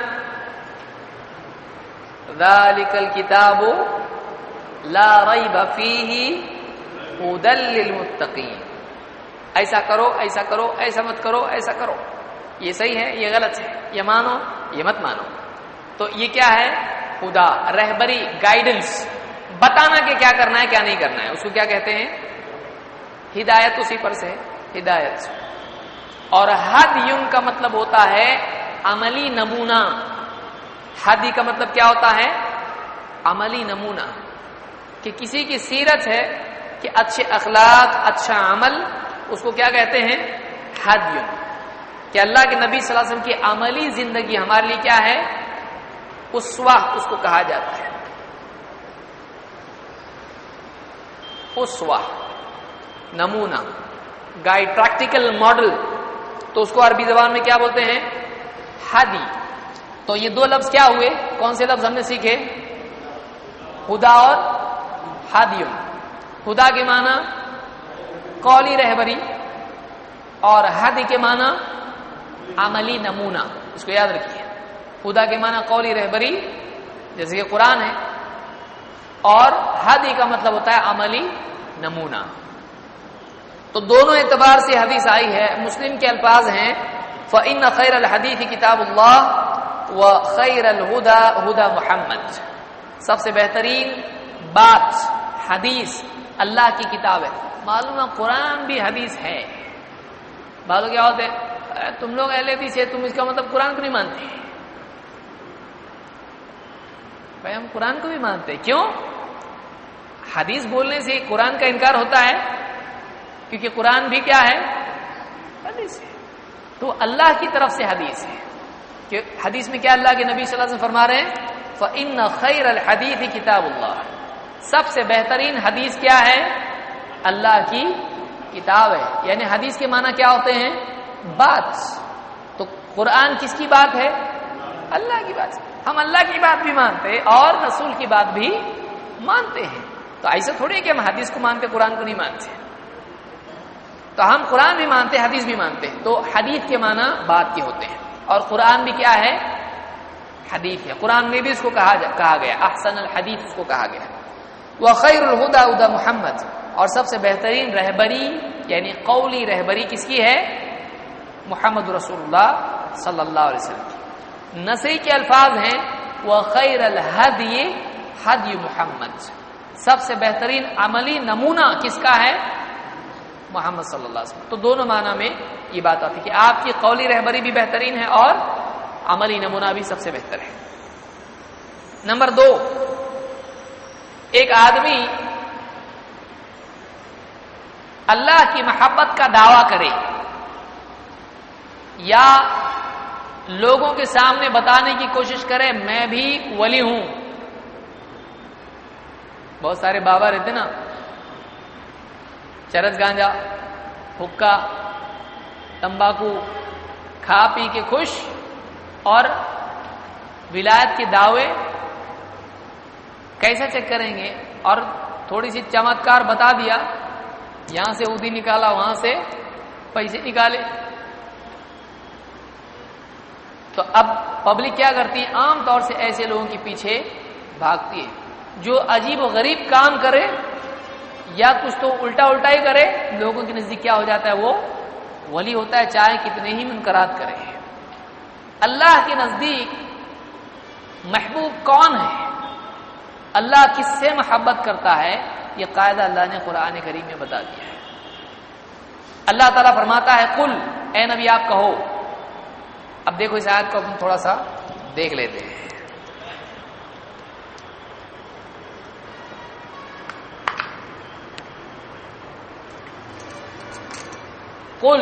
ذالک الکتاب لا ریب فیہ ھدی للمتقین. ایسا کرو، ایسا کرو، ایسا مت کرو، ایسا کرو، یہ صحیح ہے، یہ غلط ہے، یہ مانو، یہ مت مانو. تو یہ کیا ہے؟ خدا رہبری، گائیڈنس، بتانا کہ کیا کرنا ہے کیا نہیں کرنا ہے. اس کو کیا کہتے ہیں؟ ہدایت. اسی پر سے ہدایت. اور ہدیٌ کا مطلب ہوتا ہے عملی نمونہ. ہدی کا مطلب کیا ہوتا ہے؟ عملی نمونہ. کہ کسی کی سیرت ہے کہ اچھے اخلاق، اچھا عمل، اس کو کیا کہتے ہیں؟ ہدیٌ. کہ اللہ کے نبی صلی اللہ علیہ وسلم کی عملی زندگی ہمارے لیے کیا ہے؟ اسوہ اس کو کہا جاتا ہے. اسوہ نمونہ، گائیڈ، پریکٹیکل ماڈل. تو اس کو عربی زبان میں کیا بولتے ہیں؟ ہدی. تو یہ دو لفظ کیا ہوئے؟ کون سے لفظ ہم نے سیکھے؟ ہدا اور ہدیٌ. ہدا کے معنی قولی رہبری اور ہدی کے معنی عملی نمونہ. اس کو یاد رکھیے. ہدا کے معنی قولی رہبری جیسے کہ قرآن ہے، اور ہدی کا مطلب ہوتا ہے عملی نمونہ. تو دونوں اعتبار سے حدیث آئی ہے. مسلم کے الفاظ ہیں فَإِنَّ خَيْرَ الْحَدِيثِ كِتَابُ اللَّهِ وَخَيْرَ الْهُدَى هُدَى مُحَمَّدٍ. سب سے بہترین بات حدیث اللہ کی کتاب ہے. معلوم ہے قرآن بھی حدیث ہے. بعضوں کیا ہوتے ہیں تم لوگ اہل حدیث ہے، تم اس کا مطلب قرآن کو نہیں مانتے. بھائی ہم قرآن کو بھی مانتے ہیں. کیوں؟ حدیث بولنے سے قرآن کا انکار ہوتا ہے، کیونکہ قرآن بھی کیا ہے؟ حدیث ہے. تو اللہ کی طرف سے حدیث ہے. کہ حدیث میں کیا اللہ کے نبی صلی اللہ علیہ وسلم فرما رہے ہیں؟ فَإِنَّ خَيْرَ الْحَدِيثِ كِتَابُ اللَّهِ. سب سے بہترین حدیث کیا ہے؟ اللہ کی کتاب ہے. یعنی حدیث کے معنی کیا ہوتے ہیں؟ بات. تو قرآن کس کی بات ہے؟ اللہ کی بات. ہم اللہ کی بات بھی مانتے اور رسول کی بات بھی مانتے ہیں. تو ایسا تھوڑی ہے کہ ہم حدیث کو مانتے قرآن کو نہیں مانتے. تو ہم قرآن بھی مانتے، حدیث بھی مانتے ہیں. تو حدیث کے معنی بات کے ہوتے ہیں، اور قرآن بھی کیا ہے؟ حدیث ہے، قرآن میں بھی اس کو کہا گیا، احسن الحدیث اس کو کہا گیا۔ وخیر الہدی ہدی محمد، اور سب سے بہترین رہبری یعنی قولی رہبری کس کی ہے؟ محمد رسول اللہ صلی اللہ علیہ وسلم کی۔ نسائی کے الفاظ ہیں وخیر الہدی ہدی محمد، سب سے بہترین عملی نمونہ کس کا ہے؟ محمد صلی اللہ علیہ وسلم۔ تو دونوں معنی میں یہ بات آتی ہے کہ آپ کی قولی رہبری بھی بہترین ہے اور عملی نمونہ بھی سب سے بہتر ہے۔ نمبر 2، ایک آدمی اللہ کی محبت کا دعویٰ کرے یا لوگوں کے سامنے بتانے کی کوشش کرے میں بھی ولی ہوں۔ بہت سارے بابا رہتے نا، چرس گانجا حکا تمباکو کھا پی کے خوش، اور ولایت کے دعوے کیسا چیک کریں گے؟ اور تھوڑی سی چمتکار بتا دیا، یہاں سے اودی نکالا وہاں سے پیسے نکالے۔ تو اب پبلک کیا کرتی ہے؟ عام طور سے ایسے لوگوں کے پیچھے بھاگتی ہے۔ جو عجیب و غریب کام کرے یا کچھ تو الٹا ہی کرے، لوگوں کے نزدیک کیا ہو جاتا ہے؟ وہ ولی ہوتا ہے، چاہے کتنے ہی منکرات کرے۔ اللہ کے نزدیک محبوب کون ہے؟ اللہ کس سے محبت کرتا ہے؟ یہ قاعدہ اللہ نے قرآن کریم میں بتا دیا ہے۔ اللہ تعالیٰ فرماتا ہے قل، اے نبی آپ کہو۔ اب دیکھو اس آیت کو ہم تھوڑا سا دیکھ لیتے ہیں۔ قل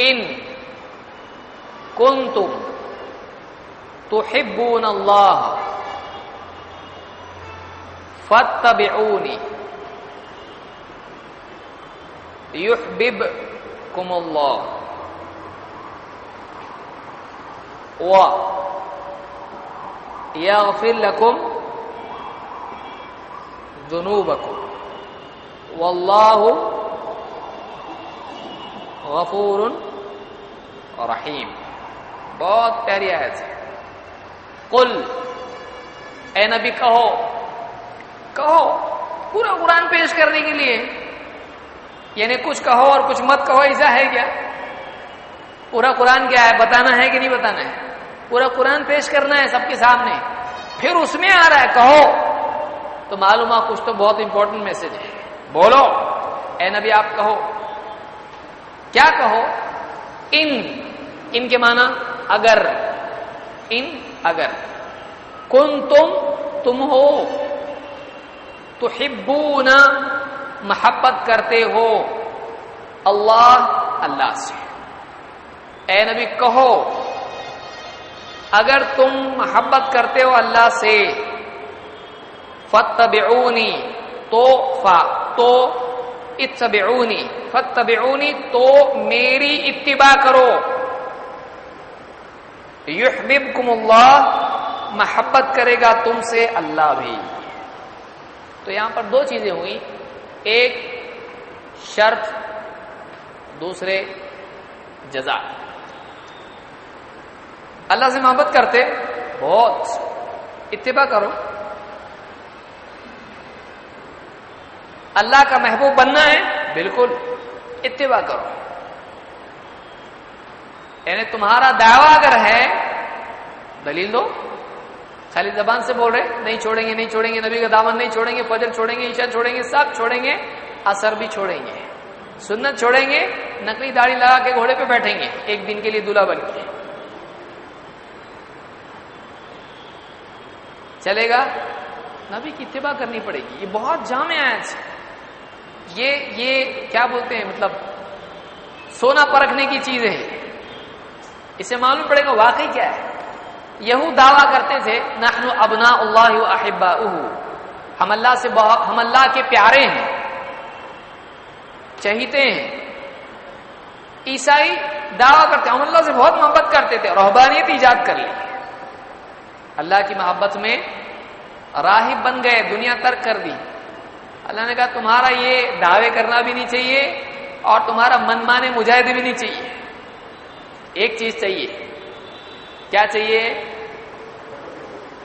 ان کنتم تحبون اللہ فاتبعونی یحببکم اللہ ویغفر لکم ذنوبکم واللہ غفور رحیم۔ بہت پیاری آیت ہے۔ قل، اے نبی کہو پورا قرآن پیش کرنے کے لیے، یعنی کچھ کہو اور کچھ مت کہو، ایسا ہے کیا؟ پورا قرآن کیا ہے؟ بتانا ہے کہ نہیں بتانا ہے؟ پورا قرآن پیش کرنا ہے سب کے سامنے، پھر اس میں آ رہا ہے کہو، تو معلوم ہے کچھ تو بہت امپورٹنٹ میسج ہے۔ بولو اے نبی آپ کہو، کیا کہو؟ ان کے معنی اگر، اگر تم ہو، تحبون محبت کرتے ہو، اللہ سے، اے نبی کہو اگر تم محبت کرتے ہو اللہ سے، فاتبعونی تو اتبعونی، فاتبعونی تو میری اتباع کرو، یحببکم اللہ محبت کرے گا تم سے اللہ بھی۔ تو یہاں پر دو چیزیں ہوئی، ایک شرط، دوسرے جزا۔ اللہ سے محبت کرتے بہت، اتباع کرو۔ اللہ کا محبوب بننا ہے، بالکل اتباع کرو۔ یعنی تمہارا دعویٰ اگر ہے، دلیل دو۔ خالی زبان سے بول رہے نہیں چھوڑیں گے، نہیں چھوڑیں گے، نبی کا دامن نہیں چھوڑیں گے، فجر چھوڑیں گے، عشاء چھوڑیں گے، سب چھوڑیں گے، اثر بھی چھوڑیں گے، سنت چھوڑیں گے، نقلی داڑھی لگا کے گھوڑے پہ بیٹھیں گے ایک دن کے لیے دلہا بن کے، چلے گا؟ نبی کی اتباع کرنی پڑے گی۔ یہ بہت جامع آیت ہے، یہ کیا بولتے ہیں، مطلب سونا پرکھنے کی چیز ہے۔ اسے معلوم پڑے گا واقعی کیا ہے۔ یہود دعویٰ کرتے تھے نحن ابناء اللہ واحباؤہ، ہم اللہ کے پیارے ہیں، چہیتے ہیں۔ عیسائی دعویٰ کرتے ہم اللہ سے بہت محبت کرتے تھے، رہبانیت ایجاد کر لی، اللہ کی محبت میں راہب بن گئے، دنیا ترک کر دی۔ اللہ نے کہا تمہارا یہ دعوے کرنا بھی نہیں چاہیے اور تمہارا من مانے مجاہدے بھی نہیں چاہیے، ایک چیز چاہیے، کیا چاہیے؟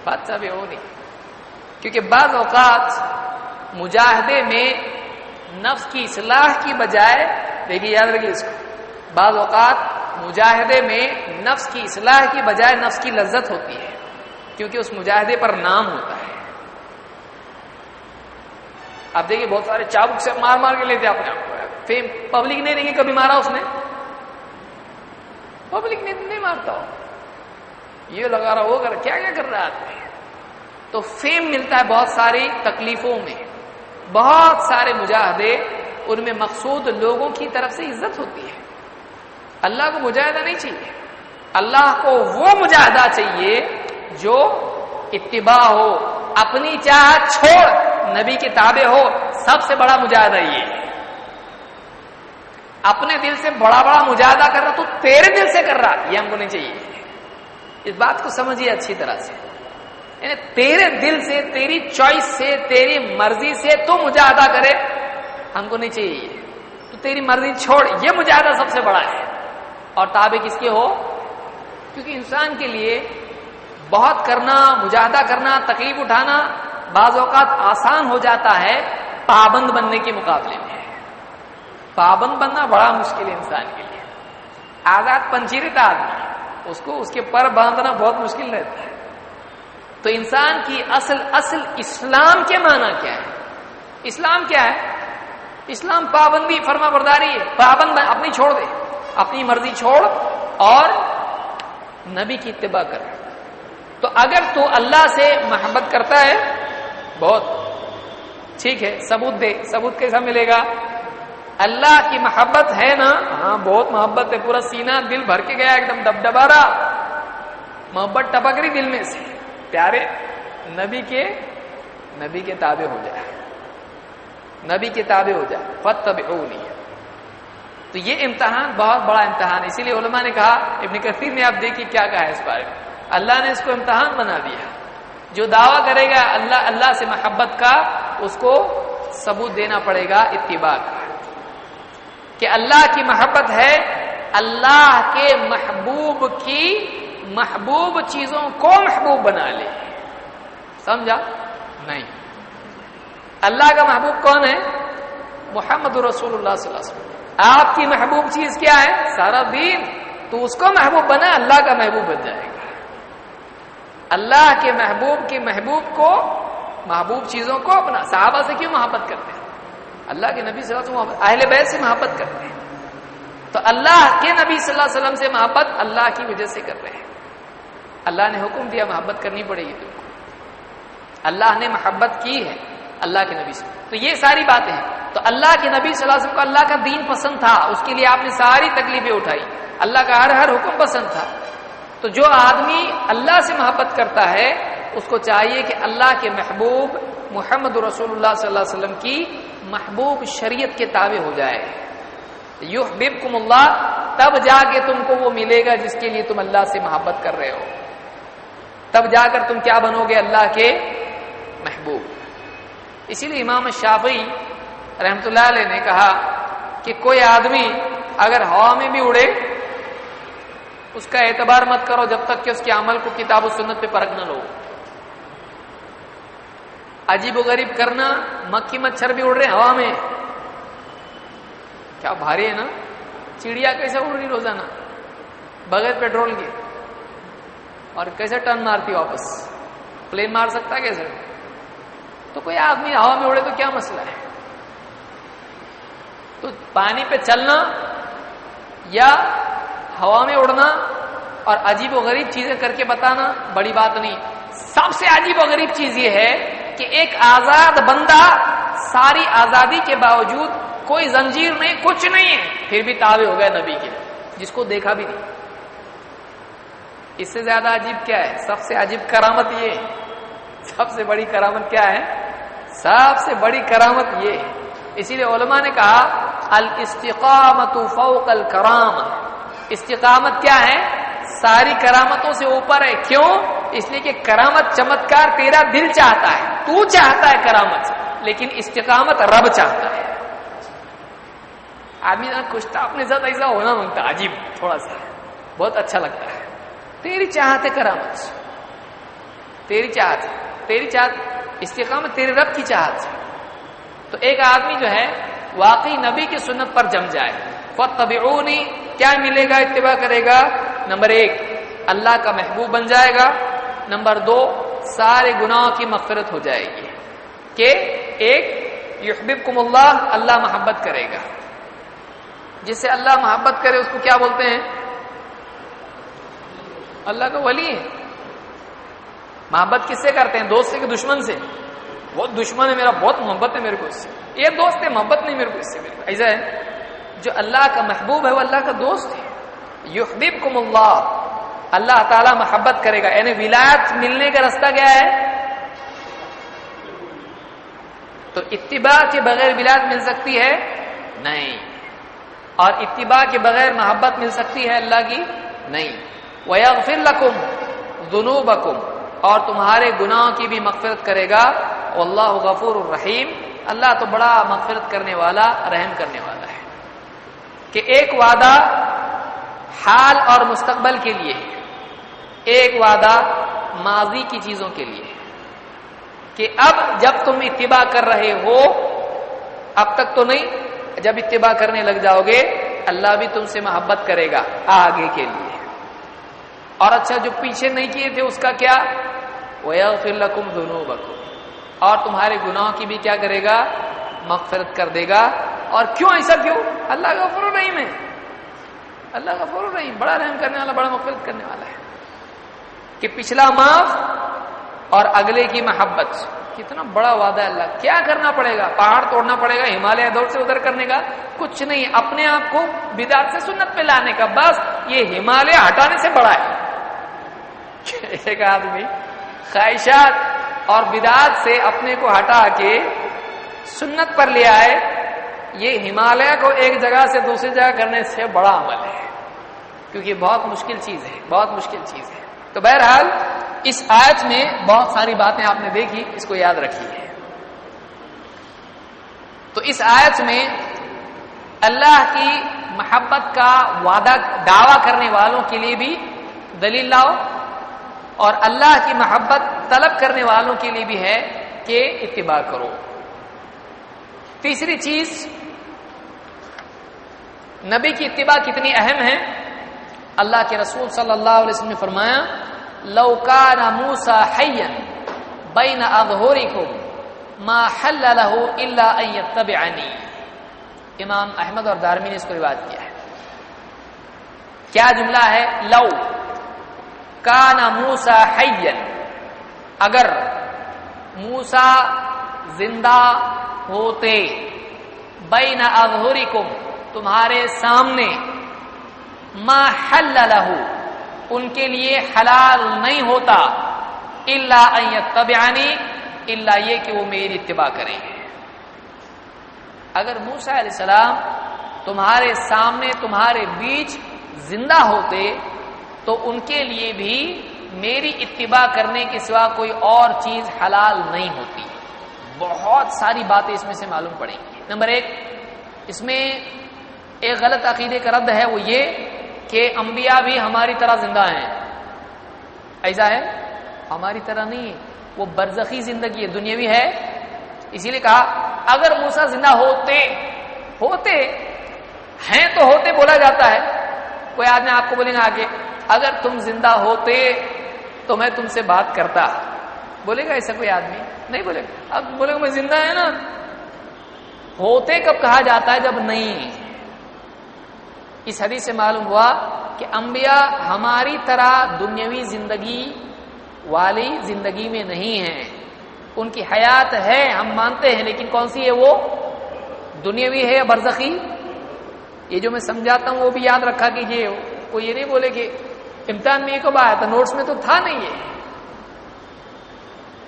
فاتبعونی. کیونکہ بعض اوقات مجاہدے میں نفس کی اصلاح کی بجائے، دیکھیے یاد رکھیے اس کو، بعض اوقات مجاہدے میں نفس کی اصلاح کی بجائے نفس کی لذت ہوتی ہے، کیونکہ اس مجاہدے پر نام ہوتا ہے. آپ دیکھیے بہت سارے چابک سے مار مار کے لیتے اپنے آپ کو، فیم پبلک نہیں دیکھیں کبھی مارا اس نے، پبلک نہیں مارتا ہو، یہ لگا رہا وہ کر کیا کیا کر رہا ہے آدمی. تو فیم ملتا ہے بہت ساری تکلیفوں میں، بہت سارے مجاہدے ان میں مقصود لوگوں کی طرف سے عزت ہوتی ہے. اللہ کو مجاہدہ نہیں چاہیے، اللہ کو وہ مجاہدہ چاہیے جو اتباع ہو، اپنی چاہت چھوڑ نبی کے تابع ہو. سب سے بڑا مجاہدہ یہ ہے. اپنے دل سے بڑا بڑا مجاہدہ کر رہا تو تیرے دل سے کر رہا، یہ ہم کو نہیں چاہیے. اس بات کو سمجھیے اچھی طرح سے، یعنی تیرے دل سے، تیری چوائس سے، تیری مرضی سے تو مجاہدہ کرے، ہم کو نہیں چاہیے. تو تیری مرضی چھوڑ، یہ مجاہدہ سب سے بڑا ہے. اور تابع کس کے ہو؟ کیونکہ انسان کے لیے بہت کرنا، مجاہدہ کرنا، تکلیف اٹھانا بعض اوقات آسان ہو جاتا ہے پابند بننے کے مقابلے میں. پابند بننا بڑا مشکل ہے انسان کے لیے. آزاد پنچھی رہتا آدمی، اس کو اس کے پر باندھنا بہت مشکل رہتا ہے. تو انسان کی اصل اسلام کے معنی کیا ہے؟ اسلام کیا ہے؟ اسلام پابندی، فرما برداری ہے. پابند اپنی چھوڑ دے، اپنی مرضی چھوڑ اور نبی کی اتباع کر. تو اگر تو اللہ سے محبت کرتا ہے، بہت ٹھیک ہے، ثبوت دے. ثبوت کیسا ملے گا؟ اللہ کی محبت ہے نا؟ ہاں بہت محبت ہے، پورا سینہ دل بھر کے گیا، ایک دم دبدبا رہا، محبت ٹپک رہی دل میں سے. پیارے نبی کے تابع ہو جائے، نبی کے تابع ہو جائے. فاتبعونی. تو یہ امتحان بہت بڑا امتحان ہے. اسی لیے علماء نے کہا، ابن کثیر نے آپ دیکھیے کیا کہا ہے اس بارے میں، اللہ نے اس کو امتحان بنا دیا. جو دعویٰ کرے گا اللہ سے محبت کا، اس کو ثبوت دینا پڑے گا اتباع کا، کہ اللہ کی محبت ہے، اللہ کے محبوب چیزوں کو محبوب بنا لے. سمجھا؟ نہیں. اللہ کا محبوب کون ہے؟ محمد رسول اللہ صلی اللہ علیہ وسلم. آپ کی محبوب چیز کیا ہے؟ سارا دین. تو اس کو محبوب بنا، اللہ کا محبوب بن جائے گا. اللہ کے محبوب کو، محبوب چیزوں کو اپنا. صحابہ سے کیوں محبت کرتے ہیں؟ اللہ کے نبی صلی اللہ علیہ وسلم، اہل بیت سے محبت کرتے ہیں. تو اللہ کے نبی صلی اللہ علیہ وسلم سے محبت اللہ کی وجہ سے کر رہے ہیں. اللہ نے حکم دیا محبت کرنی پڑے گی تم کو. اللہ نے محبت کی ہے اللہ کے نبی سے. تو یہ ساری باتیں ہیں. تو اللہ کے نبی صلی اللہ علیہ وسلم کو اللہ کا دین پسند تھا، اس کے لیے آپ نے ساری تکلیفیں اٹھائی. اللہ کا ہر حکم پسند تھا. تو جو آدمی اللہ سے محبت کرتا ہے، اس کو چاہیے کہ اللہ کے محبوب محمد رسول اللہ صلی اللہ علیہ وسلم کی محبوب شریعت کے تابع ہو جائے. یحببکم اللہ، تب جا کے تم کو وہ ملے گا جس کے لیے تم اللہ سے محبت کر رہے ہو. تب جا کر تم کیا بنو گے؟ اللہ کے محبوب. اسی لیے امام شافعی رحمۃ اللہ علیہ نے کہا کہ کوئی آدمی اگر ہوا میں بھی اڑے، اس کا اعتبار مت کرو جب تک کہ اس کے عمل کو کتاب و سنت پہ پرکھ نہ لو. عجیب و غریب کرنا، مکھی مچھر بھی اڑ رہے ہوا میں، کیا بھاری ہے نا. چڑیا کیسے اڑ رہی روزانہ بغیر پیٹرول کے، اور کیسے ٹرن مارتی واپس؟ پلین مار سکتا ہے کیسے؟ تو کوئی آدمی ہوا میں اڑے تو کیا مسئلہ ہے؟ تو پانی پہ چلنا یا ہوا میں اڑنا اور عجیب و غریب چیزیں کر کے بتانا بڑی بات نہیں. سب سے عجیب و غریب چیز یہ ہے کہ ایک آزاد بندہ ساری آزادی کے باوجود کوئی زنجیر نہیں، کچھ نہیں ہے، پھر بھی تابع ہو گیا نبی کے، جس کو دیکھا بھی نہیں. اس سے زیادہ عجیب کیا ہے؟ سب سے عجیب کرامت یہ ہے. سب سے بڑی کرامت کیا ہے؟ سب سے بڑی کرامت یہ ہے. اسی لیے علماء نے کہا الاستقامت فوق الکرامہ. استقامت کیا ہے؟ ساری کرامتوں سے اوپر ہے. کیوں؟ اس لیے کہ کرامت، چمتکار تیرا دل چاہتا ہے، تو چاہتا ہے کرامت، لیکن استقامت رب چاہتا ہے. آدمی خوش تھا اپنے ساتھ ایسا ہونا مانگتا، عجیب تھوڑا سا بہت اچھا لگتا ہے. تو تیری چاہت ہے کرامت سے، تیری چاہت ہے، تیری چاہت استقامت تیرے رب کی چاہت سے. تو ایک آدمی جو ہے واقعی نبی کی سنت پر جم جائے، فاتبعونی، کیا ملے گا؟ اتباع کرے گا. نمبر 1 اللہ کا محبوب بن جائے گا. نمبر 2 سارے گناہوں کی مغفرت ہو جائے گی. کہ ایک یحببکم اللہ، اللہ محبت کرے گا. جس سے اللہ محبت کرے اس کو کیا بولتے ہیں؟ اللہ کا ولی ہے. محبت کس سے کرتے ہیں؟ دوست سے کہ دشمن سے؟ بہت دشمن ہے میرا، بہت محبت ہے میرے کو اس سے. یہ دوست ہے، محبت نہیں میرے کو اس سے. میرے کو ایسا ہے. جو اللہ کا محبوب ہے وہ اللہ کا دوست ہے. یحببکم اللہ، اللہ تعالی محبت کرے گا. یعنی ولایت ملنے کا راستہ کیا ہے؟ تو اتباع کے بغیر ولایت مل سکتی ہے؟ نہیں. اور اتباع کے بغیر محبت مل سکتی ہے اللہ کی؟ نہیں. وَيَغْفِرْ لَكُمْ ذُنُوبَكُمْ، اور تمہارے گناہوں کی بھی مغفرت کرے گا. واللہ غفور الرحیم، اللہ تو بڑا مغفرت کرنے والا، رحم کرنے والا ہے. کہ ایک وعدہ حال اور مستقبل کے لیے، ایک وعدہ ماضی کی چیزوں کے لیے، کہ اب جب تم اتباع کر رہے ہو، اب تک تو نہیں، جب اتباع کرنے لگ جاؤ گے اللہ بھی تم سے محبت کرے گا آگے کے لیے. اور اچھا جو پیچھے نہیں کیے تھے اس کا کیا؟ وَيَغْفِرْ لَكُمْ ذُنُوبَكُمْ، اور تمہارے گناہوں کی بھی کیا کرے گا؟ مغفرت کر دے گا. اور کیوں ایسا؟ کیوں؟ اللہ غفور الرحیم ہے. اللہ غفور الرحیم، بڑا رحم کرنے والا، بڑا مغفرت کرنے والا ہے. کہ پچھلا معاف اور اگلے کی محبت. کتنا بڑا وعدہ ہے اللہ. کیا کرنا پڑے گا؟ پہاڑ توڑنا پڑے گا، ہمالیہ ادھر سے ادھر کرنے کا کچھ نہیں. اپنے آپ کو بدعت سے سنت پہ لانے کا، بس یہ ہمالیہ ہٹانے سے بڑا ہے. ایک آدمی خواہشات اور بدعت سے اپنے کو ہٹا کے سنت پر لے آئے، یہ ہمالیہ کو ایک جگہ سے دوسری جگہ کرنے سے بڑا عمل ہے. کیونکہ بہت مشکل چیز ہے، بہت مشکل چیز ہے. تو بہرحال اس آیت میں بہت ساری باتیں آپ نے دیکھی، اس کو یاد رکھیے. تو اس آیت میں اللہ کی محبت کا وعدہ دعویٰ کرنے والوں کے لیے بھی دلیل لاؤ، اور اللہ کی محبت طلب کرنے والوں کے لیے بھی ہے کہ اتباع کرو. تیسری چیز، نبی کی اتباع کتنی اہم ہے. اللہ کے رسول صلی اللہ علیہ وسلم نے فرمایا لو کان موسیٰ حیا بین اظہرکم ما حل له الا ان یتبعنی. امام احمد اور دارمی نے اس کو روایت کیا ہے. کیا جملہ ہے؟ لو کان موسیٰ حیا، اگر موسیٰ زندہ ہوتے، بین اظہرکم تمہارے سامنے، ما حل له ان کے لیے حلال نہیں ہوتا، الا ان یتبعنی الا یہ کہ وہ میری اتباع کریں. اگر موسیٰ علیہ السلام تمہارے سامنے، تمہارے بیچ زندہ ہوتے تو ان کے لیے بھی میری اتباع کرنے کے سوا کوئی اور چیز حلال نہیں ہوتی. بہت ساری باتیں اس میں سے معلوم پڑیں گی. نمبر 1، اس میں ایک غلط عقیدے کا رد ہے، وہ یہ کہ انبیاء بھی ہماری طرح زندہ ہیں. ایسا ہے؟ ہماری طرح نہیں، وہ برزخی زندگی ہے، دنیاوی ہے. اسی لیے کہا اگر موسیٰ زندہ ہوتے ہیں تو ہوتے بولا جاتا ہے. کوئی آدمی آپ کو بولے گا آگے اگر تم زندہ ہوتے تو میں تم سے بات کرتا، بولے گا ایسا کوئی آدمی؟ نہیں بولے گا. اب بولے گا میں زندہ ہے نا. ہوتے کب کہا جاتا ہے؟ جب نہیں. اس حدیث سے معلوم ہوا کہ انبیاء ہماری طرح دنیاوی زندگی والی زندگی میں نہیں ہیں. ان کی حیات ہے، ہم مانتے ہیں، لیکن کون سی ہے؟ وہ دنیاوی ہے یا برزخی؟ یہ جو میں سمجھاتا ہوں وہ بھی یاد رکھا کیجیے. کوئی یہ نہیں بولے کہ امتحان میں یہ کب آیا تھا، نوٹس میں تو تھا نہیں ہے.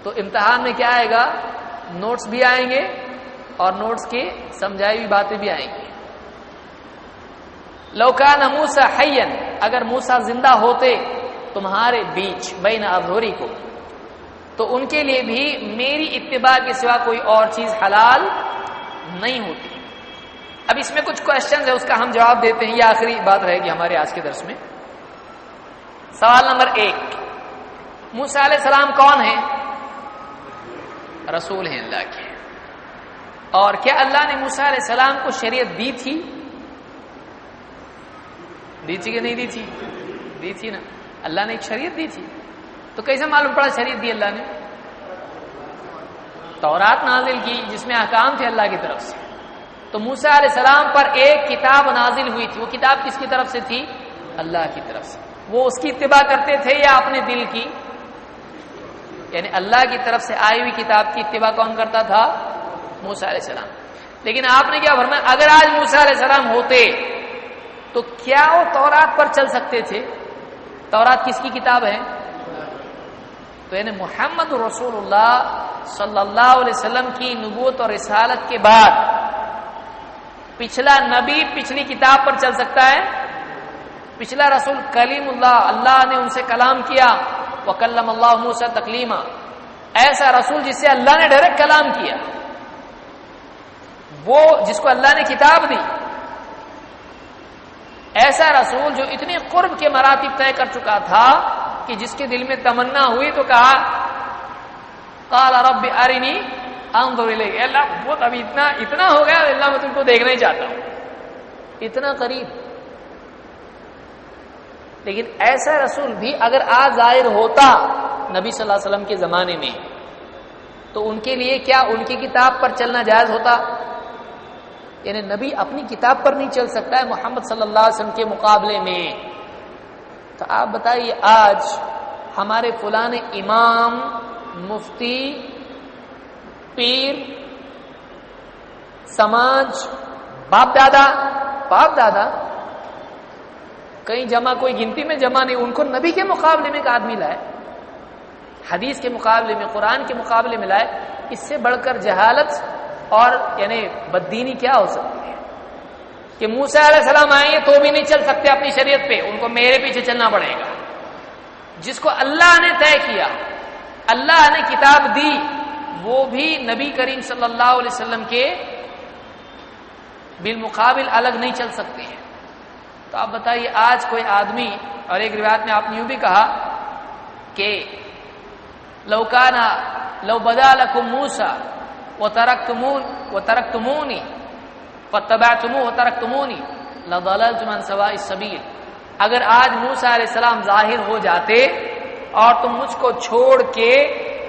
تو امتحان میں کیا آئے گا؟ نوٹس بھی آئیں گے اور نوٹس کی سمجھائی ہوئی باتیں بھی آئیں گی. لو کان موسیٰ حیا، اگر موسیٰ زندہ ہوتے تمہارے بیچ، بین اظہرکم، تو ان کے لیے بھی میری اتباع کے سوا کوئی اور چیز حلال نہیں ہوتی. اب اس میں کچھ کوشچنز ہے، اس کا ہم جواب دیتے ہیں. یہ آخری بات رہے گی ہمارے آج کے درس میں. سوال نمبر 1، موسیٰ علیہ السلام کون ہیں؟ رسول ہیں اللہ کے. اور کیا اللہ نے موسیٰ علیہ السلام کو شریعت دی تھی؟ دی تھی کہ نہیں دی تھی؟ دی تھی نا. اللہ نے ایک شریعت دی تھی. تو کیسے معلوم پڑا شریعت دی اللہ نے؟ تورات نازل کی جس میں احکام تھے اللہ کی طرف سے. تو موسیٰ علیہ السلام پر ایک کتاب نازل ہوئی تھی. وہ کتاب کس کی طرف سے تھی؟ اللہ کی طرف سے. وہ اس کی اتباع کرتے تھے یا اپنے دل کی؟ یعنی اللہ کی طرف سے آئی ہوئی کتاب کی اتباع کون کرتا تھا؟ موسیٰ علیہ السلام. لیکن آپ نے کیا فرمایا؟ اگر آج موسیٰ علیہ السلام ہوتے تو کیا وہ تورات پر چل سکتے تھے؟ تورات کس کی کتاب ہے؟ تو یعنی محمد رسول اللہ صلی اللہ علیہ وسلم کی نبوت اور رسالت کے بعد پچھلا نبی پچھلی کتاب پر چل سکتا ہے؟ پچھلا رسول کلیم اللہ، اللہ نے ان سے کلام کیا، وَكَلَّمَ اللَّهُ مُوسَىٰ تَكْلِيمًا، ایسا رسول جس سے اللہ نے ڈائریکٹ کلام کیا، وہ جس کو اللہ نے کتاب دی، ایسا رسول جو اتنی قرب کے مراتب طے کر چکا تھا کہ جس کے دل میں تمنا ہوئی تو کہا قال رب ارنی انظر الیک، اللہ بہت ابھی اتنا ہو گیا اللہ میں تم کو دیکھنا ہی چاہتا ہوں، اتنا قریب. لیکن ایسا رسول بھی اگر آج ظاہر ہوتا نبی صلی اللہ علیہ وسلم کے زمانے میں تو ان کے لیے کیا ان کی کتاب پر چلنا جائز ہوتا؟ یعنی نبی اپنی کتاب پر نہیں چل سکتا ہے محمد صلی اللہ علیہ وسلم کے مقابلے میں. تو آپ بتائیے آج ہمارے فلاں امام، مفتی، پیر، سماج، باپ دادا کہیں جمع، کوئی گنتی میں جمع نہیں، ان کو نبی کے مقابلے میں ایک آدمی لائے، حدیث کے مقابلے میں، قرآن کے مقابلے میں لائے. اس سے بڑھ کر جہالت اور یعنی بددینی کیا ہو سکتی ہے کہ موسیٰ علیہ السلام آئیں گے تو بھی نہیں چل سکتے اپنی شریعت پہ، ان کو میرے پیچھے چلنا پڑے گا. جس کو اللہ نے طے کیا، اللہ نے کتاب دی، وہ بھی نبی کریم صلی اللہ علیہ وسلم کے بالمقابل الگ نہیں چل سکتے ہیں. تو آپ بتائیے آج کوئی آدمی، اور ایک روایت میں آپ نے یوں بھی کہا کہ لو بدا لکم موسیٰ وترکتمونی فاتبعتموہ وترکتمونی لضللتم عن سواء السبیل، اگر آج موسیٰ علیہ السلام ظاہر ہو جاتے اور تم مجھ کو چھوڑ کے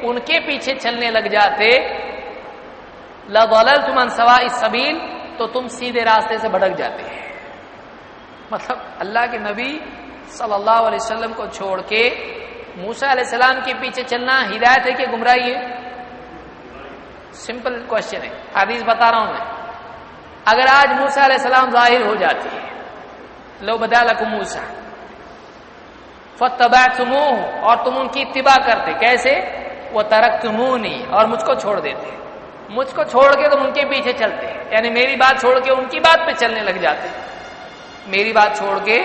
ان کے پیچھے چلنے لگ جاتے، لضللتم عن سواء السبیل، تو تم سیدھے راستے سے بھٹک جاتے ہیں. مطلب اللہ کے نبی صلی اللہ علیہ وسلم کو چھوڑ کے موسیٰ علیہ السلام کے پیچھے چلنا ہدایت ہے کہ گمراہی ہے؟ سمپل کوشچن ہے، حدیث بتا رہا ہوں میں. اگر آج موسیٰ علیہ السلام ظاہر ہو جاتی ہے، لو بدا لکم موسیٰ فاتبعتموہ، اور تم ان کی اتباع کرتے، کیسے؟ وترکتمونی، اور مجھ کو چھوڑ دیتے، مجھ کو چھوڑ کے تم ان کے پیچھے چلتے، یعنی میری بات چھوڑ کے ان کی بات پہ چلنے لگ جاتے، میری بات چھوڑ کے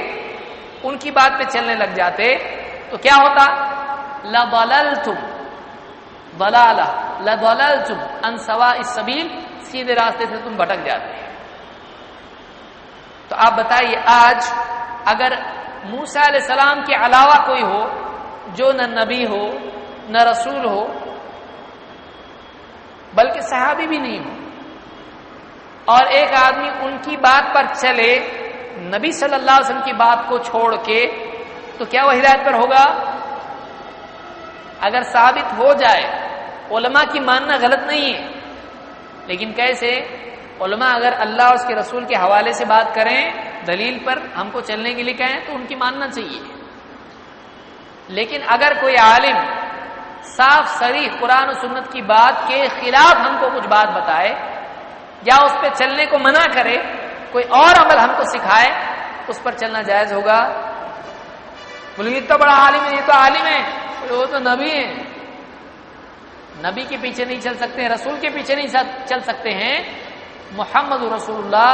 ان کی بات پہ چلنے لگ جاتے، تو کیا ہوتا؟ لضللتم ضلالہ لضللتم عن سواء السبیل، سیدھے راستے سے تم بھٹک جاتے ہیں. تو آپ بتائیے آج اگر موسیٰ علیہ السلام کے علاوہ کوئی ہو جو نہ نبی ہو نہ رسول ہو بلکہ صحابی بھی نہیں ہو، اور ایک آدمی ان کی بات پر چلے نبی صلی اللہ علیہ وسلم کی بات کو چھوڑ کے، تو کیا وہ ہدایت پر ہوگا؟ اگر ثابت ہو جائے، علماء کی ماننا غلط نہیں ہے، لیکن کیسے؟ علماء اگر اللہ اور اس کے رسول کے حوالے سے بات کریں، دلیل پر ہم کو چلنے کے لیے کہیں تو ان کی ماننا چاہیے. لیکن اگر کوئی عالم صاف صریح قرآن و سنت کی بات کے خلاف ہم کو کچھ بات بتائے یا اس پہ چلنے کو منع کرے، کوئی اور عمل ہم کو سکھائے، اس پر چلنا جائز ہوگا؟ بولے یہ تو بڑا عالم ہے، یہ تو عالم ہے، وہ تو نبی ہے. نبی کے پیچھے نہیں چل سکتے ہیں، رسول کے پیچھے نہیں چل سکتے ہیں، محمد رسول اللہ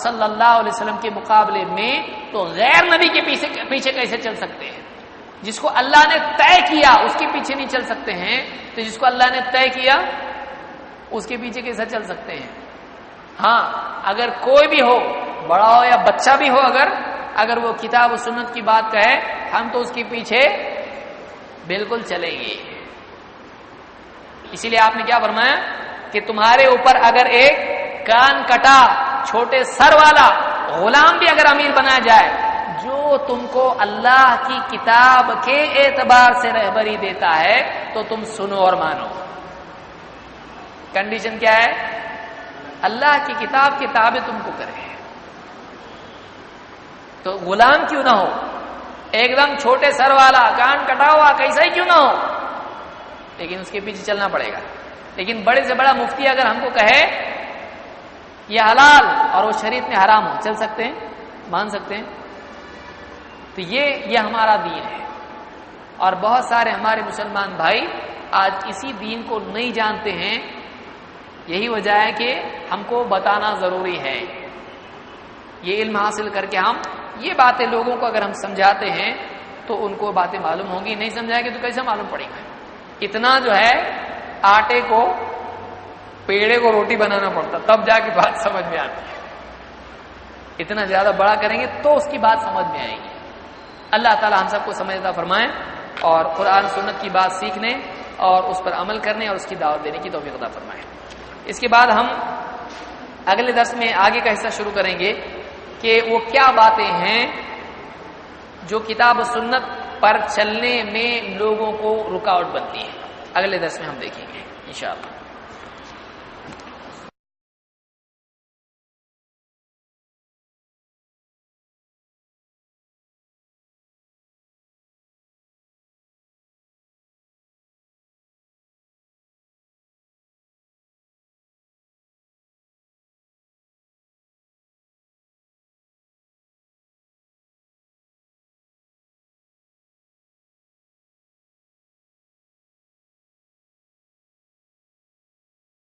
صلی اللہ علیہ وسلم کے مقابلے میں تو غیر نبی کے پیچھے کیسے چل سکتے ہیں؟ جس کو اللہ نے طے کیا اس کے پیچھے نہیں چل سکتے ہیں، تو جس کو اللہ نے طے کیا اس کے پیچھے کیسے چل سکتے ہیں؟ ہاں اگر کوئی بھی ہو، بڑا ہو یا بچہ بھی ہو، اگر اگر وہ کتاب و سنت کی بات کہے ہم تو اس کے پیچھے بالکل چلیں گے. اسی لیے آپ نے کیا فرمایا کہ تمہارے اوپر اگر ایک کان کٹا چھوٹے سر والا غلام بھی اگر امیر بنا جائے جو تم کو اللہ کی کتاب کے اعتبار سے رہبری دیتا ہے تو تم سنو اور مانو. کنڈیشن کیا ہے؟ اللہ کی کتاب کے تابع تم کو کرے. تو غلام کیوں نہ ہو، ایک دم چھوٹے سر والا کان کٹا ہوا کیسا ہی کیوں نہ ہو، لیکن اس کے پیچھے چلنا پڑے گا. لیکن بڑے سے بڑا مفتی اگر ہم کو کہے یہ حلال اور وہ شریعت میں حرام ہو، چل سکتے ہیں، مان سکتے ہیں. تو یہ ہمارا دین ہے. اور بہت سارے ہمارے مسلمان بھائی آج اسی دین کو نہیں جانتے ہیں. یہی وجہ ہے کہ ہم کو بتانا ضروری ہے. یہ علم حاصل کر کے ہم یہ باتیں لوگوں کو اگر ہم سمجھاتے ہیں تو ان کو باتیں معلوم ہوں گی. نہیں سمجھائیں گے تو کیسے معلوم پڑے گا؟ اتنا جو ہے آٹے کو پیڑے کو روٹی بنانا پڑتا تب جا کے بات سمجھ میں آتی ہے. اتنا زیادہ بڑا کریں گے تو اس کی بات سمجھ میں آئے گی. اللہ تعالی ہم سب کو سمجھدار فرمائے اور قرآن سنت کی بات سیکھنے اور اس پر عمل کرنے اور اس کی دعوت دینے کی توفیق عطا فرمائے. اس کے بعد ہم اگلے درس میں آگے کا حصہ شروع کریں گے کہ وہ کیا باتیں ہیں جو کتاب و سنت پر چلنے میں لوگوں کو رکاوٹ بنتی ہیں. اگلے درس میں ہم دیکھیں گے انشاءاللہ.